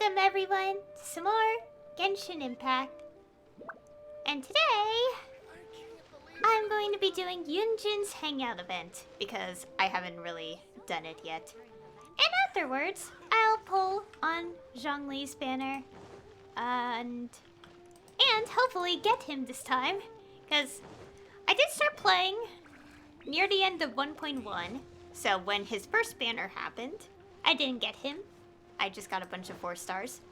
Welcome everyone to some more Genshin Impact. And today, I'm going to be doing Jin's Hangout event because I haven't really done it yet. And afterwards, I'll pull on Zhongli's banner and hopefully get him this time. Because I did start playing near the end of 1.1, so when his first banner happened, I didn't get him. I just got a bunch of 4 stars.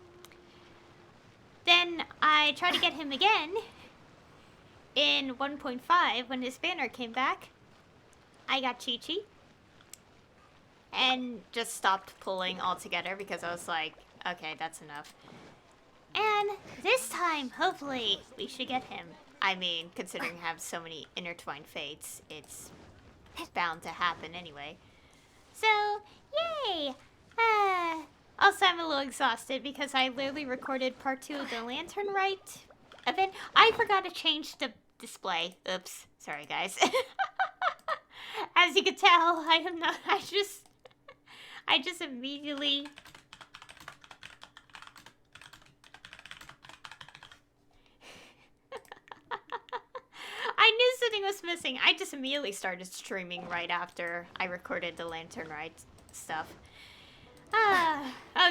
Then I tried to get him again in 1.5 when his banner came back. I got Chi-Chi and just stopped pulling altogether because I was like, okay, that's enough. And this time, hopefully, we should get him. I mean, considering I have so many intertwined fates, it's bound to happen anyway. So, yay! Also, I'm a little exhausted because I literally recorded part 2 of the Lantern Rite event. I forgot to change the display. Oops. Sorry, guys. As you can tell, I am not... I just immediately... I knew something was missing. I just immediately started streaming right after I recorded the Lantern Rite stuff.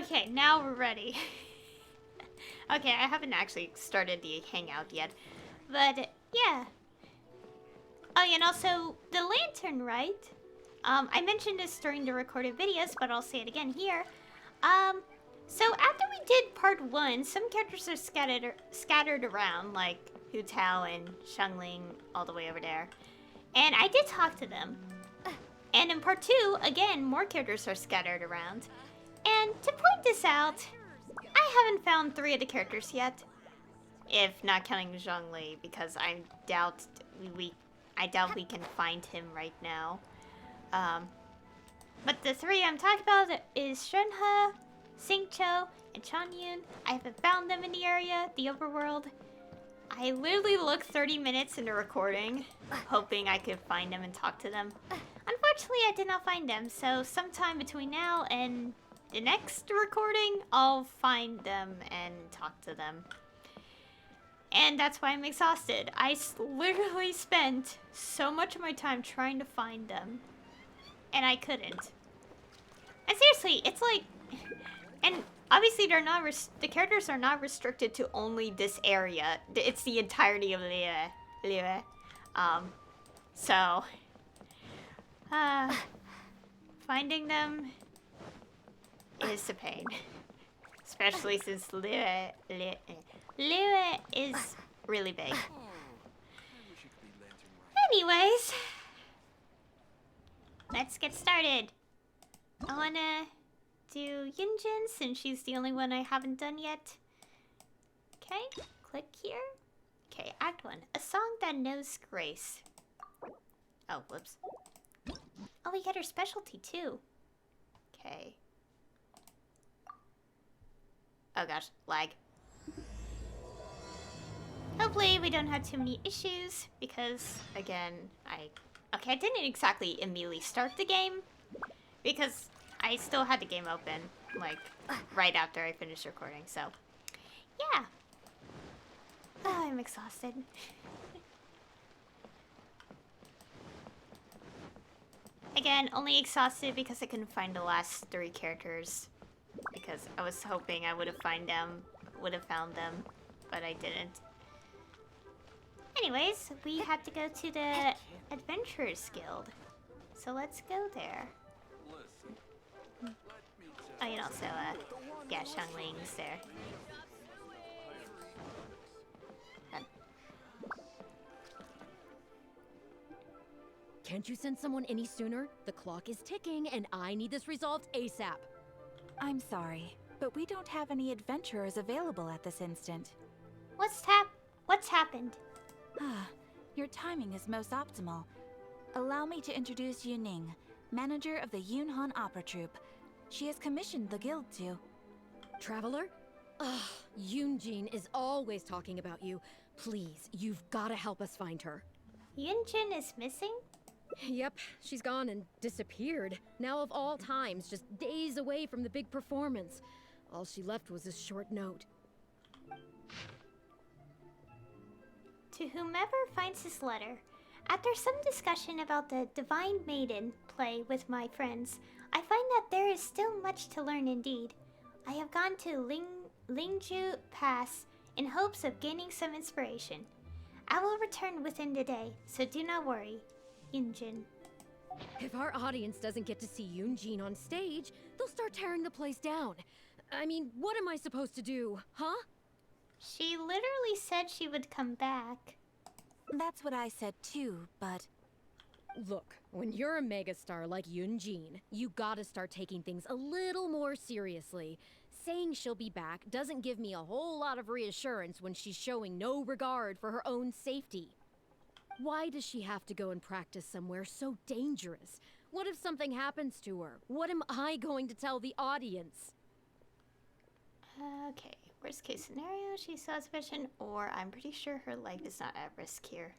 Okay, now we're ready. Okay, I haven't actually started the hangout yet, but yeah. Oh, and also, the Lantern Rite, I mentioned this during the recorded videos, but I'll say it again here. So after we did part 1, some characters are scattered around, like Hu Tao and Xiangling all the way over there. And I did talk to them. And in part 2, again, more characters are scattered around. And to point this out, I haven't found 3 of the characters yet. If not counting Zhongli, because I doubt we can find him right now. But the 3 I'm talking about is Shenhe, Xingqiu, and Chanyun. I haven't found them in the area, the overworld. I literally looked 30 minutes into recording, hoping I could find them and talk to them. Unfortunately, I did not find them, so sometime between now and the next recording, I'll find them and talk to them. And that's why I'm exhausted. I literally spent so much of my time trying to find them, and I couldn't. And seriously, it's like... And obviously, the characters are not restricted to only this area. It's the entirety of Liyue. So... finding them is a pain. Especially since Liyue is really big. Anyways, let's get started. I wanna do Yunjin since she's the only one I haven't done yet. Okay, click here. Okay, Act 1. A song that knows grace. Oh, whoops. Oh, we get her specialty too. Okay. Oh gosh, lag. Hopefully we don't have too many issues because, again, I didn't exactly immediately start the game because I still had the game open, like, right after I finished recording, so, yeah. Oh, I'm exhausted. Again, only exhausted because I couldn't find the last 3 characters. Because I was hoping I would have found them, but I didn't. Anyways, we have to go to the Adventurers Guild. So let's go there. Oh, and also, yeah, Xiangling's there. Can't you send someone any sooner? The clock is ticking and I need this resolved ASAP. I'm sorry, but we don't have any adventurers available at this instant. What's happened? Your timing is most optimal. Allow me to introduce Yuning, manager of the Yunhan Opera Troupe. She has commissioned the guild to... Traveler? Ugh, Yunjin is always talking about you. Please, you've gotta help us find her. Yunjin is missing? Yep, she's gone and disappeared. Now of all times, just days away from the big performance. All she left was a short note. To whomever finds this letter, after some discussion about the Divine Maiden play with my friends, I find that there is still much to learn indeed. I have gone to Lingju Pass in hopes of gaining some inspiration. I will return within the day, so do not worry, Yunjin. If our audience doesn't get to see Yoonjin on stage, they'll start tearing the place down. I mean, what am I supposed to do, huh? She literally said she would come back. That's what I said too, but Look, when you're a megastar like Yoonjin, you gotta start taking things a little more seriously. Saying she'll be back doesn't give me a whole lot of reassurance when she's showing no regard for her own safety. Why does she have to go and practice somewhere so dangerous? What if something happens to her? What am I going to tell the audience? Okay, worst case scenario, she saw suspicion, or I'm pretty sure her life is not at risk here.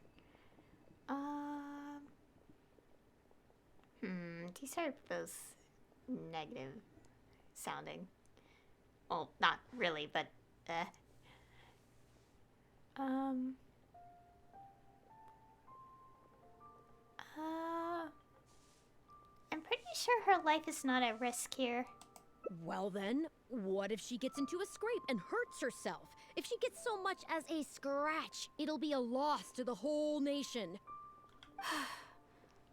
These are both negative sounding. Well, not really, but, I'm pretty sure her life is not at risk here. Well then, what if she gets into a scrape and hurts herself? If she gets so much as a scratch, it'll be a loss to the whole nation.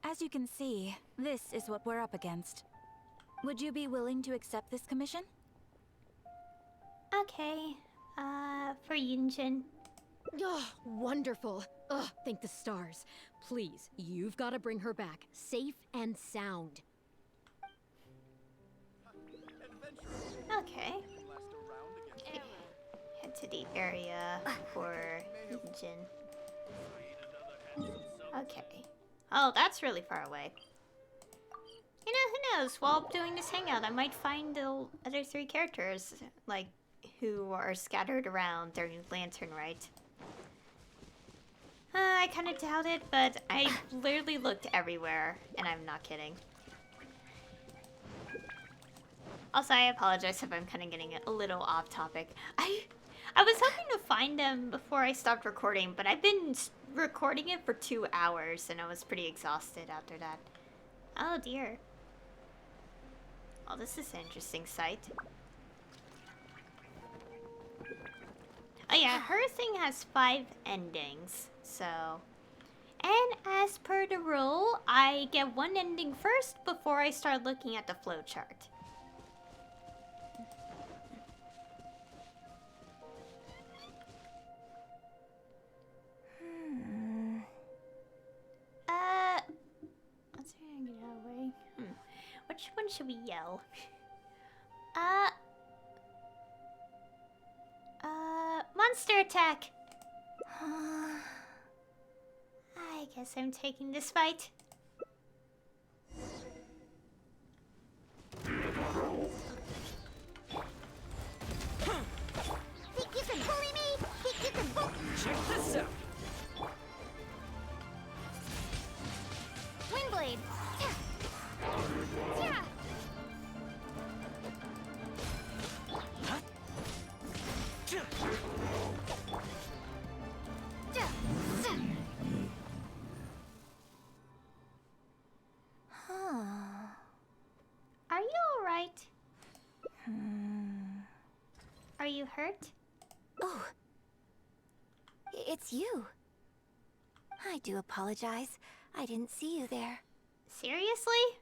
as you can see, this is what we're up against. Would you be willing to accept this commission? Okay, for Yunjin. Oh, wonderful. Ugh, thank the stars. Please, you've got to bring her back, safe and sound. Okay. Head to the area for Jin. Okay. Oh, that's really far away. You know, who knows? While doing this hangout, I might find the other 3 characters, like, who are scattered around during Lantern Rite. I kind of doubt it, but I literally looked everywhere, and I'm not kidding. Also, I apologize if I'm kind of getting a little off topic. I was hoping to find them before I stopped recording, but I've been recording it for 2 hours, and I was pretty exhausted after that. Oh dear. Oh, this is an interesting sight. Oh yeah, her thing has 5 endings, so... And as per the rule, I get 1 ending first before I start looking at the flowchart. Let's try and get out of the way. Which one should we yell? Monster attack! I guess I'm taking this fight. Think you can bully me? Think you can bully? Check this out. Windblade! Yeah! Are you alright? Are you hurt? Oh. It's you. I do apologize. I didn't see you there. Seriously?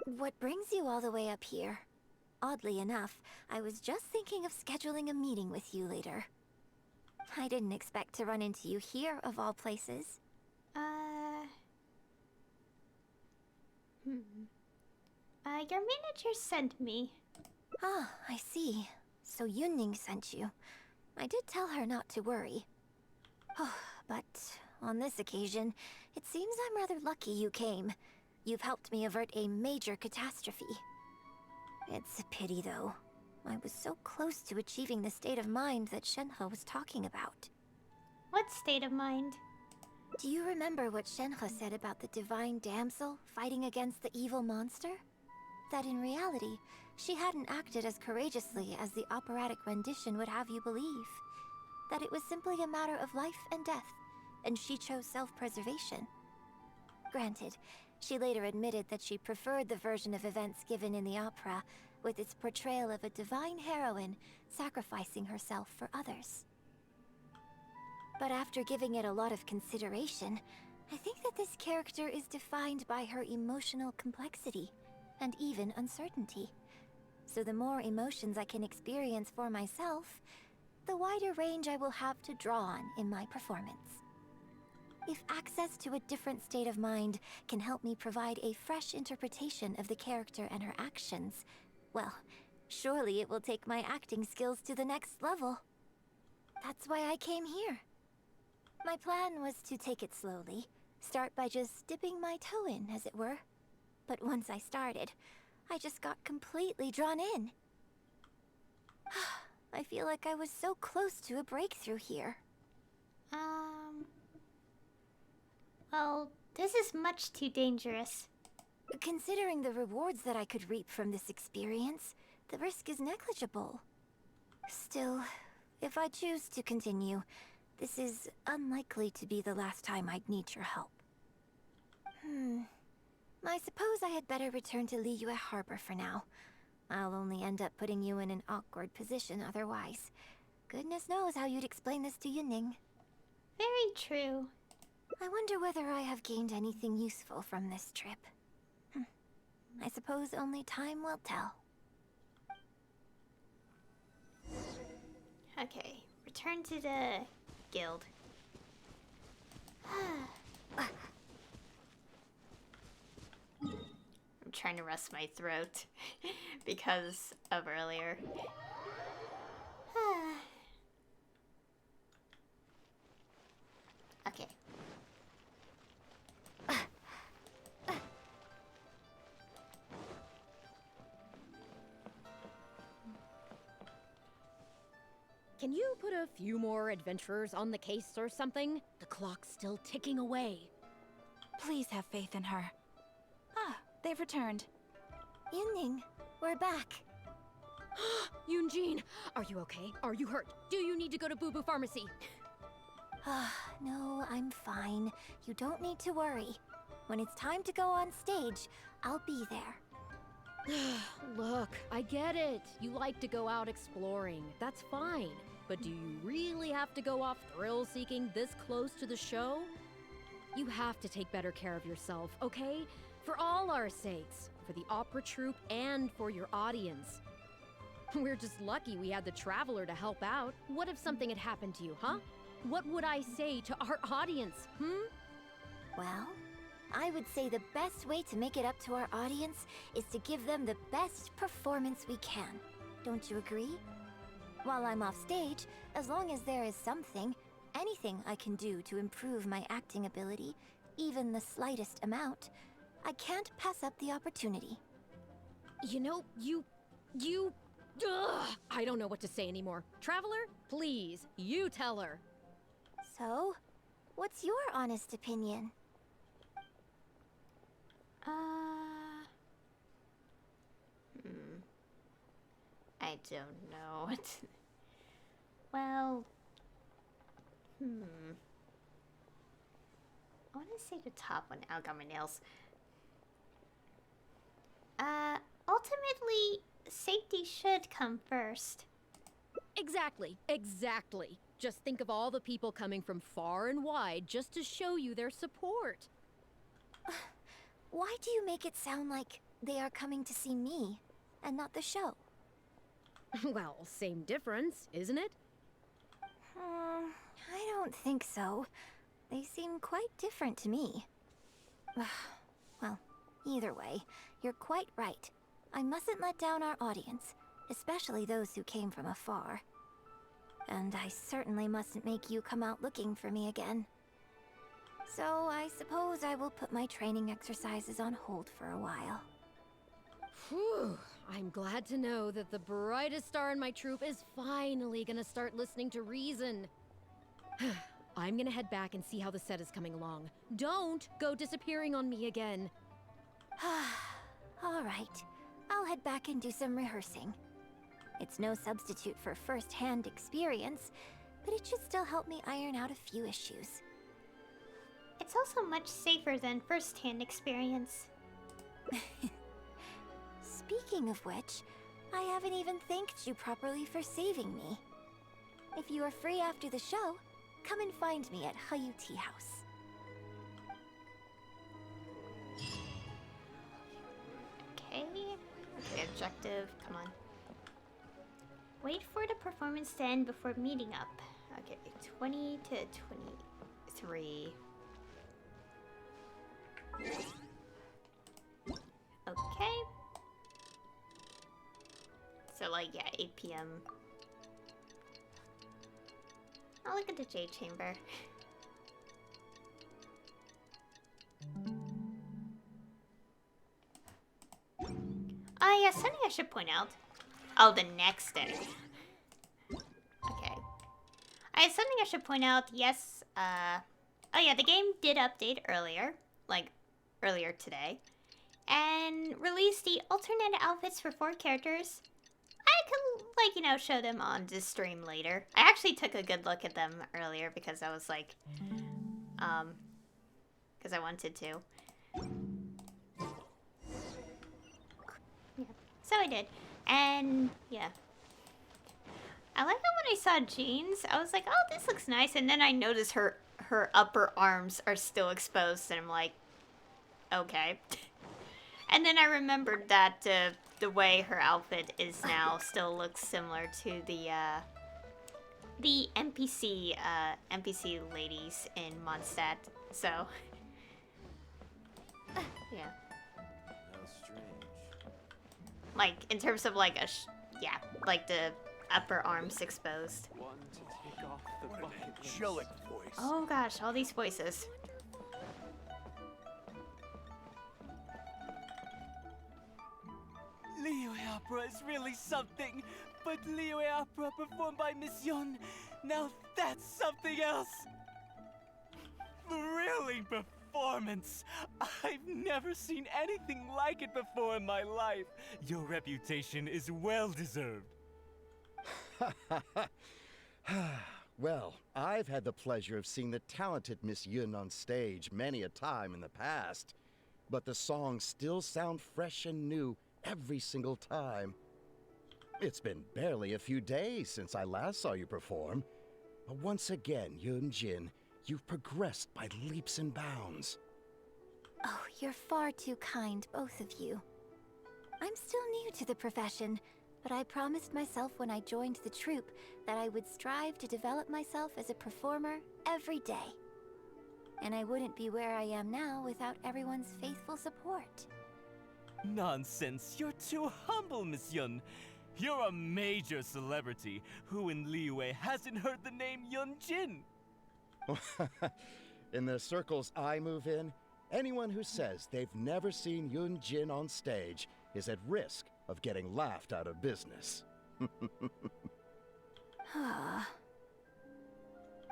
What brings you all the way up here? Oddly enough, I was just thinking of scheduling a meeting with you later. I didn't expect to run into you here, of all places. Your manager sent me. Ah, I see. So Yunning sent you. I did tell her not to worry. Oh, but on this occasion, it seems I'm rather lucky you came. You've helped me avert a major catastrophe. It's a pity, though. I was so close to achieving the state of mind that Shenhe was talking about. What state of mind? Do you remember what Shenhe said about the divine damsel fighting against the evil monster? That in reality, she hadn't acted as courageously as the operatic rendition would have you believe. That it was simply a matter of life and death, and she chose self-preservation. Granted, she later admitted that she preferred the version of events given in the opera, with its portrayal of a divine heroine sacrificing herself for others. But after giving it a lot of consideration, I think that this character is defined by her emotional complexity, and even uncertainty. So the more emotions I can experience for myself, the wider range I will have to draw on in my performance. If access to a different state of mind can help me provide a fresh interpretation of the character and her actions, well, surely it will take my acting skills to the next level. That's why I came here. My plan was to take it slowly, start by just dipping my toe in, as it were. But once I started, I just got completely drawn in. I feel like I was so close to a breakthrough here. Well, this is much too dangerous. Considering the rewards that I could reap from this experience, the risk is negligible. Still, if I choose to continue, this is unlikely to be the last time I'd need your help. I suppose I had better return to Liyue Harbor for now. I'll only end up putting you in an awkward position otherwise. Goodness knows how you'd explain this to Yunning. Very true. I wonder whether I have gained anything useful from this trip. I suppose only time will tell. Okay, return to the guild. I'm trying to rest my throat because of earlier. Okay. Can you put a few more adventurers on the case or something? The clock's still ticking away. Please have faith in her. Ah, they've returned. Yunning, we're back. Yunjin, are you okay? Are you hurt? Do you need to go to Boo Boo Pharmacy? No, I'm fine. You don't need to worry. When it's time to go on stage, I'll be there. Look, I get it. You like to go out exploring. That's fine. But do you really have to go off thrill-seeking this close to the show? You have to take better care of yourself, okay? For all our sakes. For the opera troupe and for your audience. We're just lucky we had the Traveler to help out. What if something had happened to you, huh? What would I say to our audience, Well, I would say the best way to make it up to our audience is to give them the best performance we can. Don't you agree? While I'm off stage, as long as there is something, anything I can do to improve my acting ability, even the slightest amount, I can't pass up the opportunity. You know, I don't know what to say anymore. Traveler, please, you tell her. So, what's your honest opinion? I don't know. Well, I want to say the top one. I got my nails. Ultimately, safety should come first. Exactly. Just think of all the people coming from far and wide just to show you their support. Why do you make it sound like they are coming to see me, and not the show? Well, same difference, isn't it? I don't think so. They seem quite different to me. Well, either way, you're quite right. I mustn't let down our audience, especially those who came from afar. And I certainly mustn't make you come out looking for me again. So I suppose I will put my training exercises on hold for a while. Whew. I'm glad to know that the brightest star in my troupe is finally gonna start listening to reason. I'm gonna head back and see how the set is coming along. Don't go disappearing on me again. All right. I'll head back and do some rehearsing. It's no substitute for first-hand experience, but it should still help me iron out a few issues. It's also much safer than first-hand experience. Speaking of which, I haven't even thanked you properly for saving me. If you are free after the show, come and find me at Hayu Tea House. Okay. Okay, objective. Come on. Wait for the performance to end before meeting up. Okay, 20 to 23. Okay. So, like, yeah, 8 p.m. I'll look at the Jade Chamber. Yeah, something I should point out. Oh, the next day. Okay. Something I should point out, yes, oh yeah, the game did update earlier. Like, earlier today. And released the alternate outfits for 4 characters. I can, like, you know, show them on this stream later. I actually took a good look at them earlier because I was like, because I wanted to. Yeah, so I did. And, yeah. I like how when I saw jeans, I was like, oh, this looks nice. And then I noticed her upper arms are still exposed, and I'm like, okay. And then I remembered that the way her outfit is now still looks similar to the NPC ladies in Mondstadt. So, yeah. How strange. Like in terms of like yeah, like the upper arms exposed. One to take off the What an buttons. angelic voice. Oh gosh, all these voices. Liyue opera is really something, but Liyue opera performed by Miss Yun, now that's something else. Thrilling performance. I've never seen anything like it before in my life. Your reputation is well deserved. Well, I've had the pleasure of seeing the talented Miss Yun on stage many a time in the past, but the songs still sound fresh and new every single time. It's been barely a few days since I last saw you perform, but once again, Yun Jin, you've progressed by leaps and bounds. Oh, you're far too kind, both of you. I'm still new to the profession, but I promised myself when I joined the troupe that I would strive to develop myself as a performer every day. And I wouldn't be where I am now without everyone's faithful support. Nonsense, you're too humble, Miss Yun. You're a major celebrity. Who in Liyue hasn't heard the name Yun Jin? In the circles I move in, anyone who says they've never seen Yun Jin on stage is at risk of getting laughed out of business.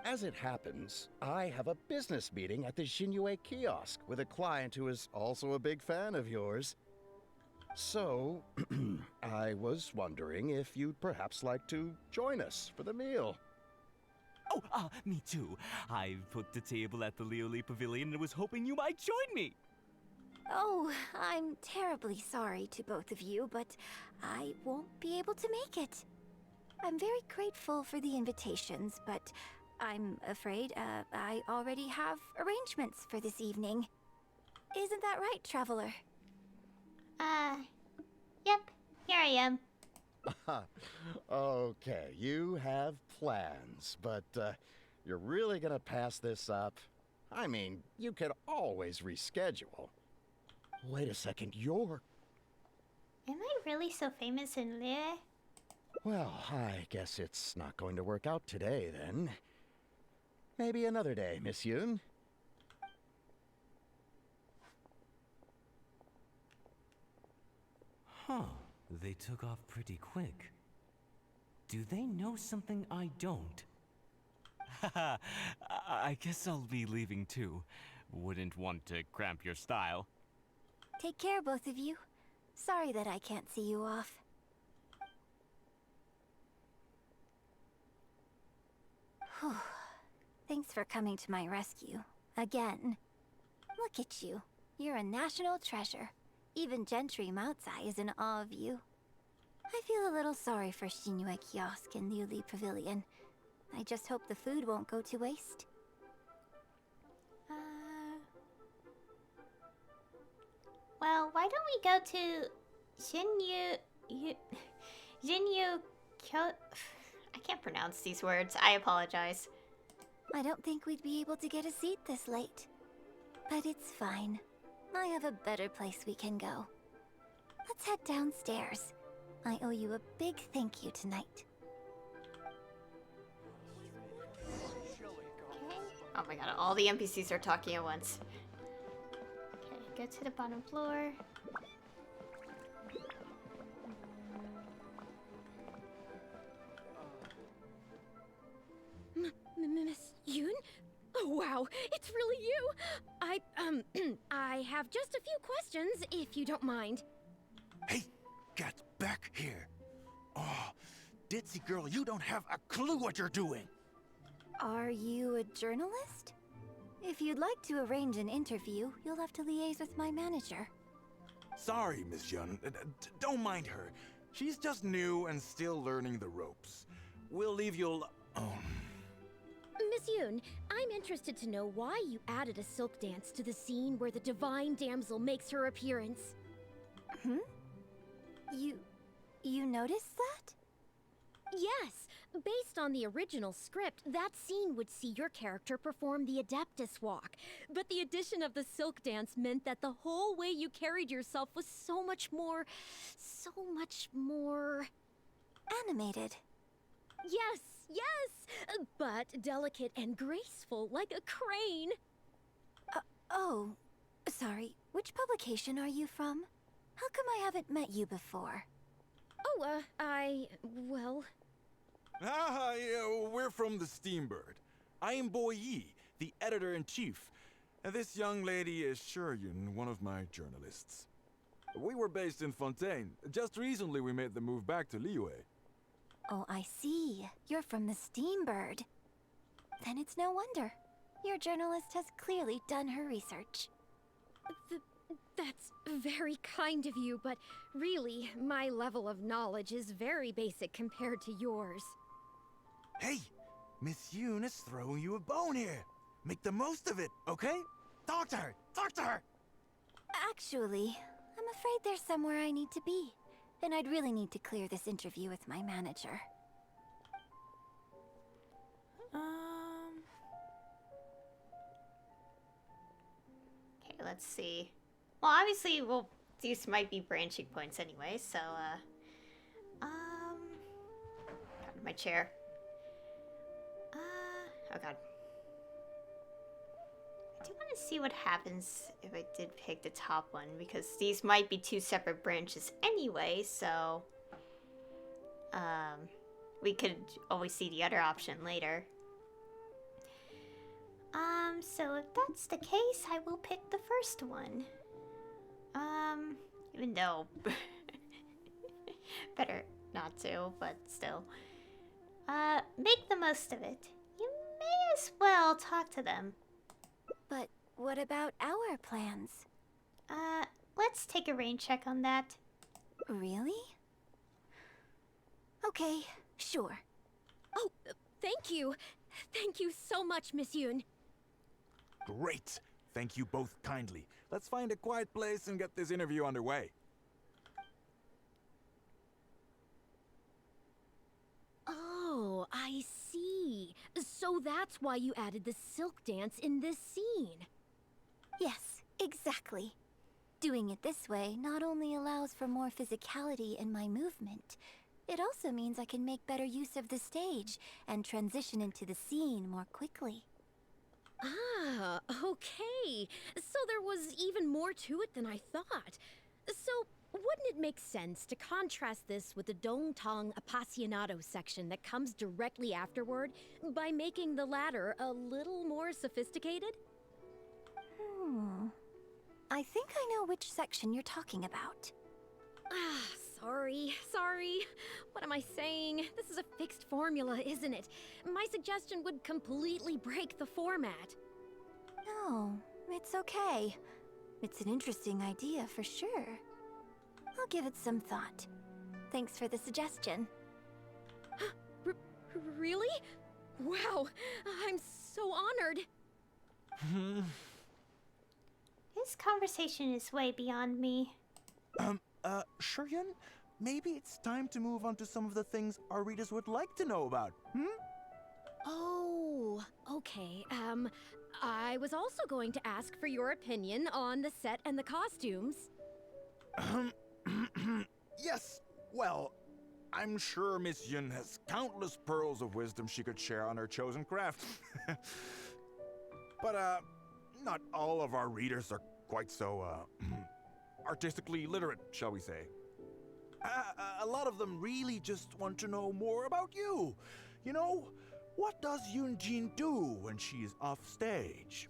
As it happens, I have a business meeting at the Xinyu kiosk with a client who is also a big fan of yours. So, I was wondering if you'd perhaps like to join us for the meal. Oh, me too. I've booked a table at the Lioli Pavilion and was hoping you might join me. Oh, I'm terribly sorry to both of you, but I won't be able to make it. I'm very grateful for the invitations, but I'm afraid I already have arrangements for this evening. Isn't that right, Traveler? Yep, here I am. Okay, you have plans, but you're really gonna pass this up? I mean, you could always reschedule. Wait a second, you're... Am I really so famous in Liyue? Well, I guess it's not going to work out today, then. Maybe another day, Miss Yun. Huh, they took off pretty quick. Do they know something I don't? Haha, I guess I'll be leaving too. Wouldn't want to cramp your style. Take care, both of you. Sorry that I can't see you off. Whew. Thanks for coming to my rescue. Again. Look at you. You're a national treasure. Even Gentry Moutsai is in awe of you. I feel a little sorry for Shinue Kiosk and Liuli Pavilion. I just hope the food won't go to waste. Well, why don't we go to Jinyu Kyo... I can't pronounce these words. I apologize. I don't think we'd be able to get a seat this late. But it's fine. I have a better place we can go. Let's head downstairs. I owe you a big thank you tonight. Okay. Oh my god, all the NPCs are talking at once. Okay, go to the bottom floor. Miss Yoon? Oh, wow, it's really you! I have just a few questions, if you don't mind. Hey, get back here. Oh, ditzy girl, you don't have a clue what you're doing. Are you a journalist? If you'd like to arrange an interview, you'll have to liaise with my manager. Sorry, Miss Yun. Don't mind her. She's just new and still learning the ropes. We'll leave you Miss Yoon, I'm interested to know why you added a silk dance to the scene where the divine damsel makes her appearance. Hmm? You noticed that? Yes, based on the original script, that scene would see your character perform the Adeptus Walk. But the addition of the silk dance meant that the whole way you carried yourself was so much more... Animated. Yes, but delicate and graceful, like a crane. Oh, sorry. Which publication are you from? How come I haven't met you before? Oh, well... yeah, we're from the Steambird. I am Boy Yi, the editor-in-chief. And this young lady is Shuryun, one of my journalists. We were based in Fontaine. Just recently we made the move back to Liyue. Oh, I see. You're from the Steambird. Then it's no wonder. Your journalist has clearly done her research. That's very kind of you, but really, my level of knowledge is very basic compared to yours. Hey, Miss Yoon is throwing you a bone here. Make the most of it, okay? Talk to her! Talk to her! Actually, I'm afraid there's somewhere I need to be. And I'd really need to clear this interview with my manager. Okay, let's see. Well, obviously, these might be branching points anyway, so, got in my chair. Oh god. I do want to see what happens if I did pick the top one, because these might be two separate branches anyway, so... we could always see the other option later. So if that's the case, I will pick the first one. Even though... better not to, but still. Make the most of it. You may as well talk to them. But what about our plans? Let's take a rain check on that. Really? Okay, sure. Oh, thank you. Thank you so much, Miss Yoon. Great! Thank you both kindly. Let's find a quiet place and get this interview underway. Oh, I see. So that's why you added the silk dance in this scene. Yes, exactly. Doing it this way not only allows for more physicality in my movement, it also means I can make better use of the stage and transition into the scene more quickly. Ah, okay. So there was even more to it than I thought. So, wouldn't it make sense to contrast this with the Dongtong Appassionato section that comes directly afterward by making the latter a little more sophisticated? I think I know which section you're talking about. Sorry. What am I saying? This is a fixed formula, isn't it? My suggestion would completely break the format. No, it's okay. It's an interesting idea for sure. I'll give it some thought. Thanks for the suggestion. Really? Wow, I'm so honored. This conversation is way beyond me. Shuryun, maybe it's time to move on to some of the things our readers would like to know about, Oh, okay. I was also going to ask for your opinion on the set and the costumes. Yes, well, I'm sure Miss Yun has countless pearls of wisdom she could share on her chosen craft. But, not all of our readers are quite so, artistically literate, shall we say. A lot of them really just want to know more about you. You know, what does Yunjin do when she is off stage?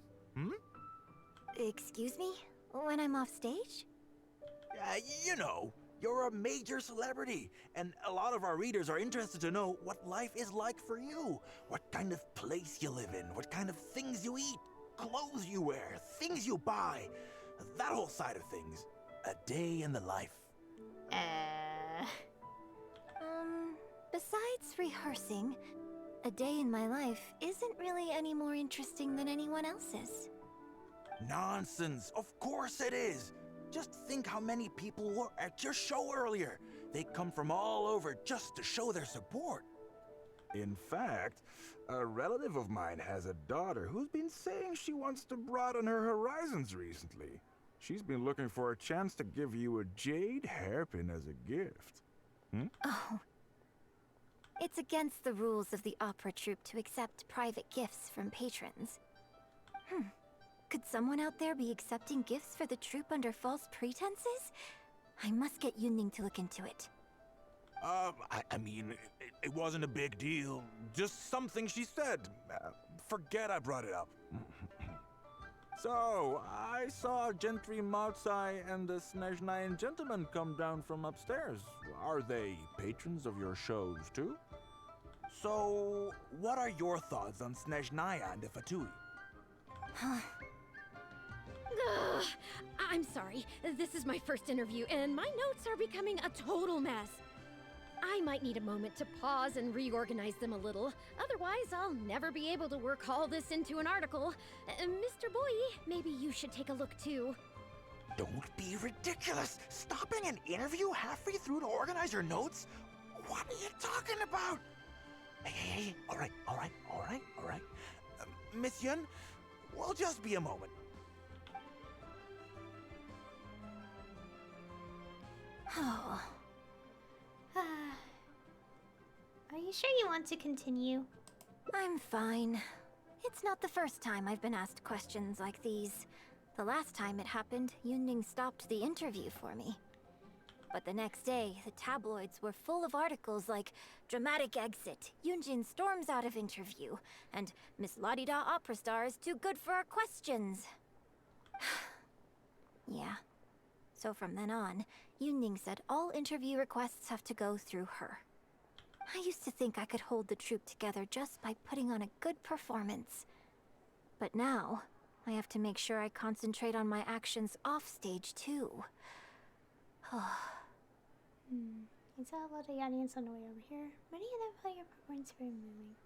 Excuse me? When I'm off stage? You know, you're a major celebrity, and a lot of our readers are interested to know what life is like for you. What kind of place you live in, what kind of things you eat, clothes you wear, things you buy. That whole side of things. A day in the life. Besides rehearsing, a day in my life isn't really any more interesting than anyone else's. Nonsense! Of course it is! Just think how many people were at your show earlier. They come from all over just to show their support. In fact, a relative of mine has a daughter who's been saying she wants to broaden her horizons recently. She's been looking for a chance to give you a jade hairpin as a gift. Oh. It's against the rules of the opera troupe to accept private gifts from patrons. Could someone out there be accepting gifts for the troupe under false pretenses? I must get Yunning to look into it. I mean, it wasn't a big deal. Just something she said. Forget I brought it up. So, I saw Gentry Moutsai and the Snezhnayan gentleman come down from upstairs. Are they patrons of your shows, too? So, what are your thoughts on Snezhnaya and the Fatui? Ugh, I'm sorry. This is my first interview, and my notes are becoming a total mess. I might need a moment to pause and reorganize them a little. Otherwise, I'll never be able to work all this into an article. Mr. Boyi, maybe you should take a look too. Don't be ridiculous! Stopping an interview halfway through to organize your notes? What are you talking about? Hey, all right. Miss Yun, we'll just be a moment. Oh. Are you sure you want to continue? I'm fine. It's not the first time I've been asked questions like these. The last time it happened, Yunning stopped the interview for me. But the next day, the tabloids were full of articles like "Dramatic Exit, Yunjin storms out of interview," and "Miss La-di-da opera star is too good for our questions." Yeah. So from then on, Yunning said all interview requests have to go through her. I used to think I could hold the troupe together just by putting on a good performance. But now, I have to make sure I concentrate on my actions off stage too. I saw a lot of the audience on the way over here. Many of them found your performance very moving.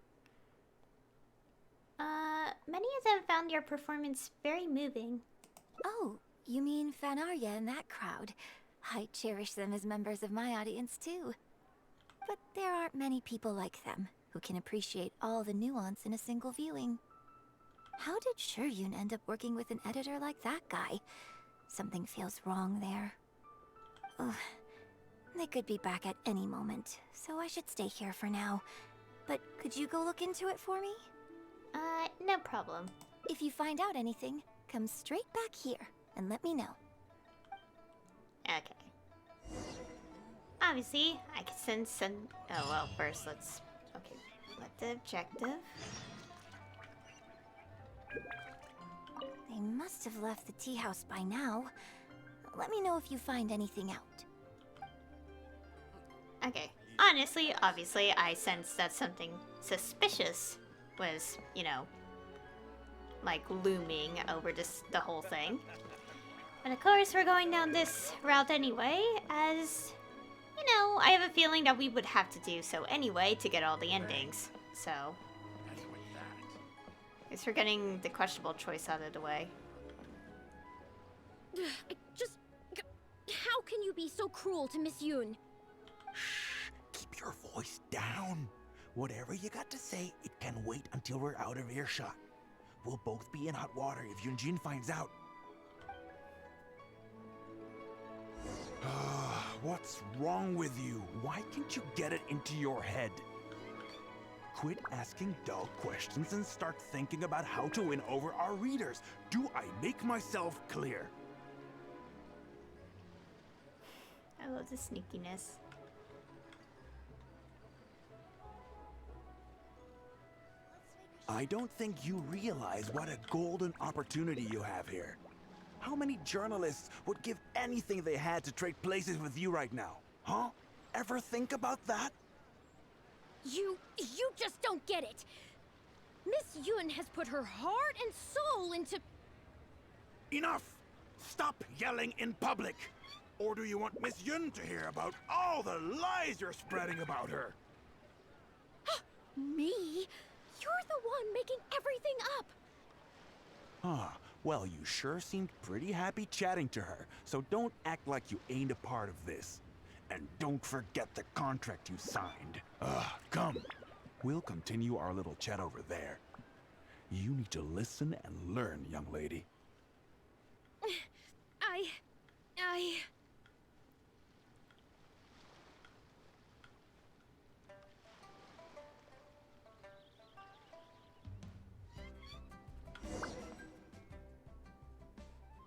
Many of them found your performance very moving. Oh, you mean Fanarya and that crowd? I cherish them as members of my audience too. But there aren't many people like them who can appreciate all the nuance in a single viewing. How did Shuryun end up working with an editor like that guy? Something feels wrong there. Ugh. They could be back at any moment, so I should stay here for now. But could you go look into it for me? No problem. If you find out anything, come straight back here and let me know. Okay. Obviously, I could send. Oh well. First, let's. Okay. Let the objective. They must have left the tea house by now. Let me know if you find anything out. Okay. Honestly, obviously, I sensed that something suspicious was, you know, like looming over just the whole thing. And of course, we're going down this route anyway, as, you know, I have a feeling that we would have to do so anyway to get all the endings. So, I guess we're getting the questionable choice out of the way. How can you be so cruel to Miss Yoon? Shh, keep your voice down. Whatever you got to say, it can wait until we're out of earshot. We'll both be in hot water if Yunjin finds out. What's wrong with you? Why can't you get it into your head? Quit asking dull questions and start thinking about how to win over our readers. Do I make myself clear? I love the sneakiness. I don't think you realize what a golden opportunity you have here. How many journalists would give anything they had to trade places with you right now? Huh? Ever think about that? You just don't get it. Miss Yoon has put her heart and soul into... Enough! Stop yelling in public! Or do you want Miss Yun to hear about all the lies you're spreading about her? Me? You're the one making everything up. Huh. Well, you sure seemed pretty happy chatting to her, so don't act like you ain't a part of this. And don't forget the contract you signed. Come. We'll continue our little chat over there. You need to listen and learn, young lady. I...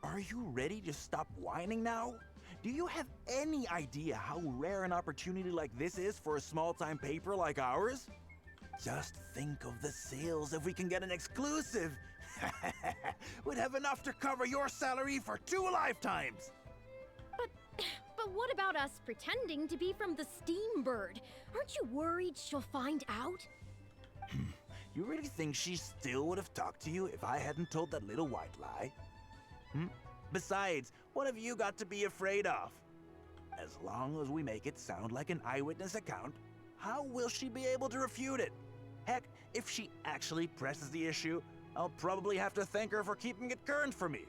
Are you ready to stop whining now? Do you have any idea how rare an opportunity like this is for a small-time paper like ours? Just think of the sales if we can get an exclusive. We'd have enough to cover your salary for 2 lifetimes. But what about us pretending to be from the Steambird? Aren't you worried she'll find out? You really think she still would have talked to you if I hadn't told that little white lie? Besides, what have you got to be afraid of? As long as we make it sound like an eyewitness account, how will she be able to refute it? Heck, if she actually presses the issue, I'll probably have to thank her for keeping it current for me.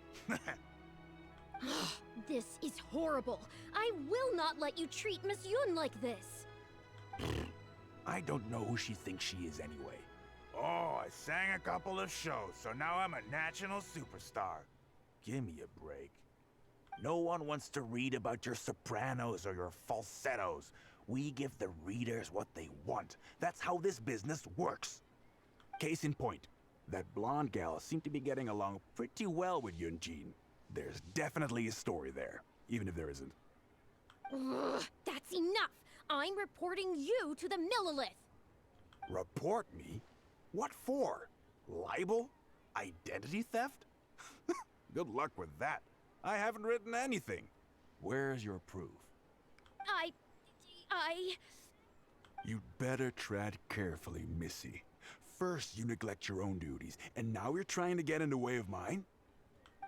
This is horrible. I will not let you treat Miss Yoon like this. I don't know who she thinks she is anyway. Oh, I sang a couple of shows, so now I'm a national superstar. Give me a break. No one wants to read about your sopranos or your falsettos. We give the readers what they want. That's how this business works. Case in point, that blonde gal seemed to be getting along pretty well with Yunjin. There's definitely a story there, even if there isn't. Ugh, that's enough. I'm reporting you to the Millilith. Report me? What for? Libel? Identity theft? Good luck with that. I haven't written anything. Where's your proof? You'd better tread carefully, Missy. First you neglect your own duties, and now you're trying to get in the way of mine?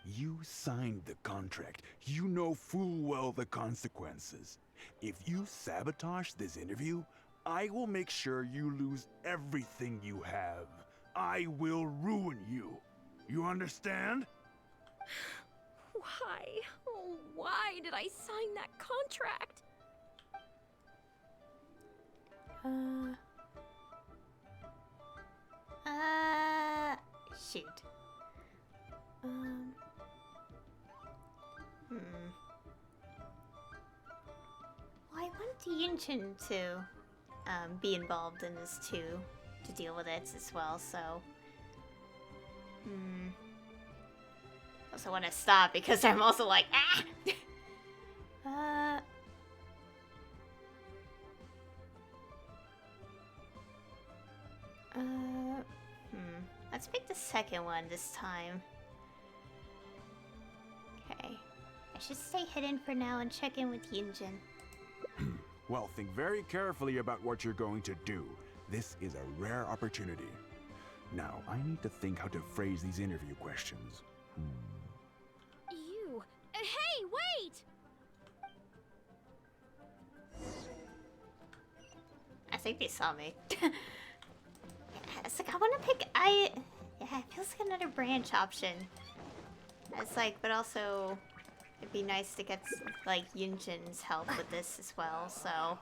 You signed the contract. You know full well the consequences. If you sabotage this interview, I will make sure you lose everything you have. I will ruin you. You understand? Why? Oh, why did I sign that contract? Shoot. Well, I want Yunjin to be involved in this too, to deal with it as well, so... Also want to stop because I'm also like, ah! Let's pick the second one this time. Okay. I should stay hidden for now and check in with Yunjin. Well, think very carefully about what you're going to do. This is a rare opportunity. Now, I need to think how to phrase these interview questions. You. Hey, wait! I think they saw me. It's like I want to pick. Yeah, it feels like another branch option. It's like, but also, it'd be nice to get like Yunjin's help with this as well. So.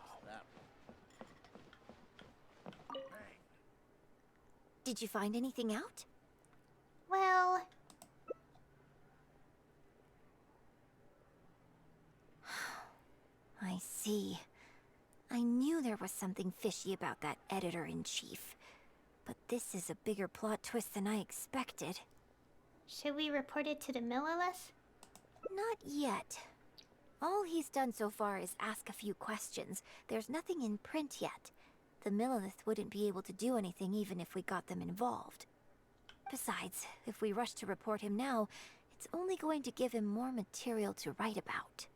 Did you find anything out? Well. I see. I knew there was something fishy about that editor-in-chief. But this is a bigger plot twist than I expected. Should we report it to the Millilith? Not yet. All he's done so far is ask a few questions. There's nothing in print yet. The Millilith wouldn't be able to do anything even if we got them involved. Besides, if we rush to report him now, it's only going to give him more material to write about.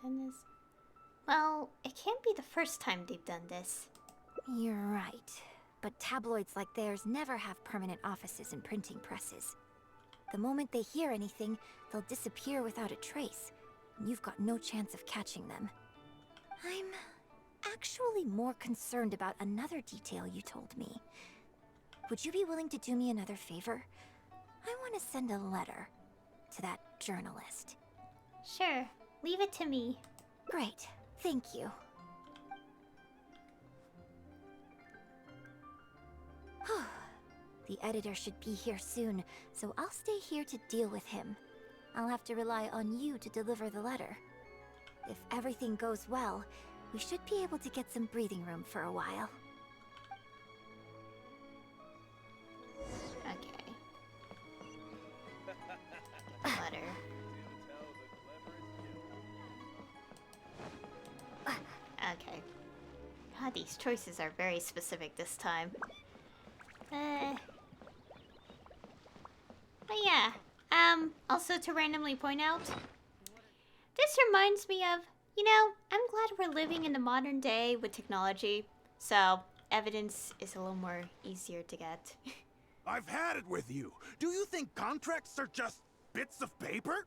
Done this. Well, it can't be the first time they've done this. You're right. But tabloids like theirs never have permanent offices and printing presses. The moment they hear anything, they'll disappear without a trace, and you've got no chance of catching them. I'm actually more concerned about another detail you told me. Would you be willing to do me another favor? I want to send a letter to that journalist. Sure, leave it to me. Great, thank you. The editor should be here soon, so I'll stay here to deal with him. I'll have to rely on you to deliver the letter. If everything goes well, we should be able to get some breathing room for a while. Okay. Letter. Okay. God, these choices are very specific this time. But yeah. Also to randomly point out, this reminds me of, you know, I'm glad we're living in the modern day with technology, so evidence is a little more easier to get. I've had it with you. Do you think contracts are just bits of paper?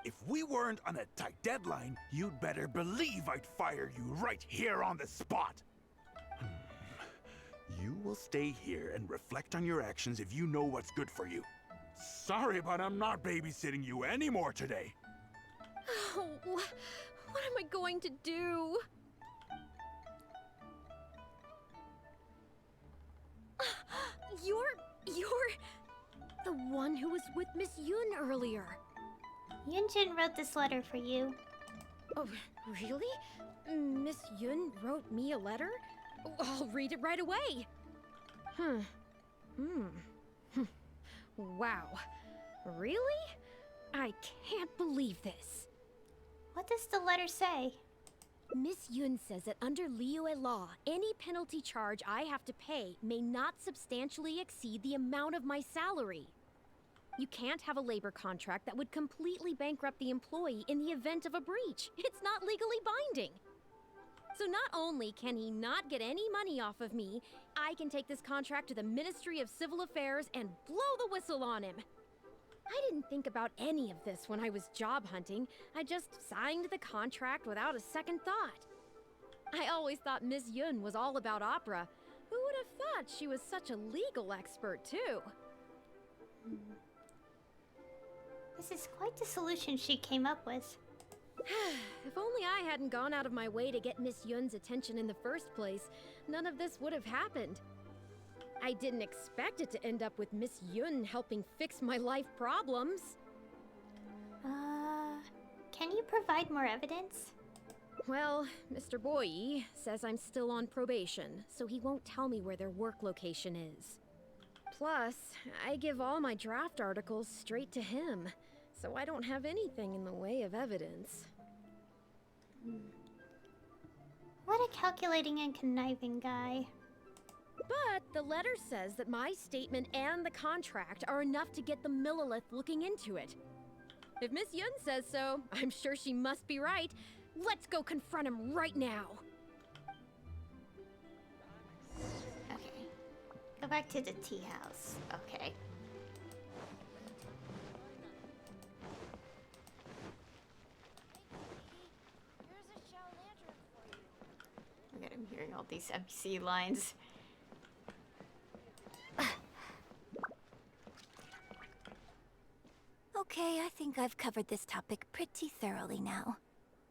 If we weren't on a tight deadline, you'd better believe I'd fire you right here on the spot. You will stay here and reflect on your actions if you know what's good for you. Sorry, but I'm not babysitting you anymore today. Oh, what am I going to do? You're the one who was with Miss Yun earlier. Yunjin wrote this letter for you. Oh, really? Miss Yun wrote me a letter? Oh, I'll read it right away. Wow. Really? I can't believe this. What does the letter say? Miss Yun says that under Liyue law, any penalty charge I have to pay may not substantially exceed the amount of my salary. You can't have a labor contract that would completely bankrupt the employee in the event of a breach. It's not legally binding. So not only can he not get any money off of me, I can take this contract to the Ministry of Civil Affairs and blow the whistle on him. I didn't think about any of this when I was job hunting. I just signed the contract without a second thought. I always thought Miss Yun was all about opera. Who would have thought she was such a legal expert, too? This is quite the solution she came up with. If only I hadn't gone out of my way to get Miss Yun's attention in the first place, none of this would have happened. I didn't expect it to end up with Miss Yun helping fix my life problems. Can you provide more evidence? Well, Mr. Boyi says I'm still on probation, so he won't tell me where their work location is. Plus, I give all my draft articles straight to him, so I don't have anything in the way of evidence. What a calculating and conniving guy. But the letter says that my statement and the contract are enough to get the Millilith looking into it. If Miss Yun says so, I'm sure she must be right. Let's go confront him right now. Okay. Go back to the tea house. Okay. Look at him hearing all these MC lines. Okay, I think I've covered this topic pretty thoroughly now.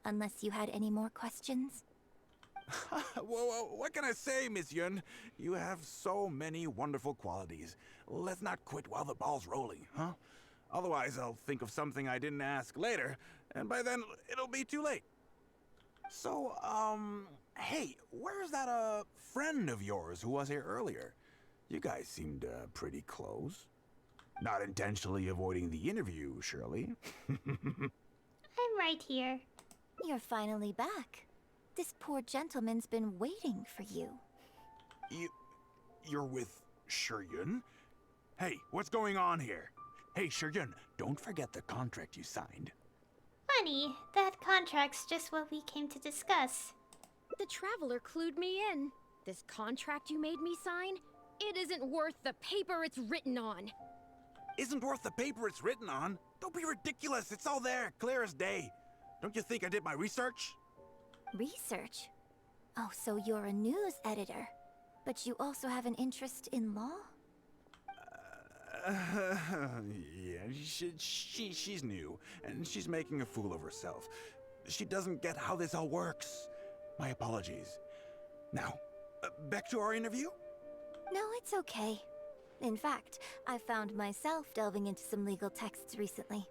Unless you had any more questions? Well, what can I say, Miss Yun? You have so many wonderful qualities. Let's not quit while the ball's rolling, huh? Otherwise, I'll think of something I didn't ask later, and by then, it'll be too late. So, hey, where's that, friend of yours who was here earlier? You guys seemed, pretty close. Not intentionally avoiding the interview, surely? I'm right here. You're finally back. This poor gentleman's been waiting for you. You're with Shiyun? Hey, what's going on here? Hey, Shiyun, don't forget the contract you signed. Funny, that contract's just what we came to discuss. The Traveler clued me in. This contract you made me sign? It isn't worth the paper it's written on. Isn't worth the paper it's written on? Don't be ridiculous. It's all there, clear as day. Don't you think I did my research? Research? Oh, so you're a news editor. But you also have an interest in law? Yeah, she's new, and she's making a fool of herself. She doesn't get how this all works. My apologies. Now, back to our interview? No, it's okay. In fact, I found myself delving into some legal texts recently.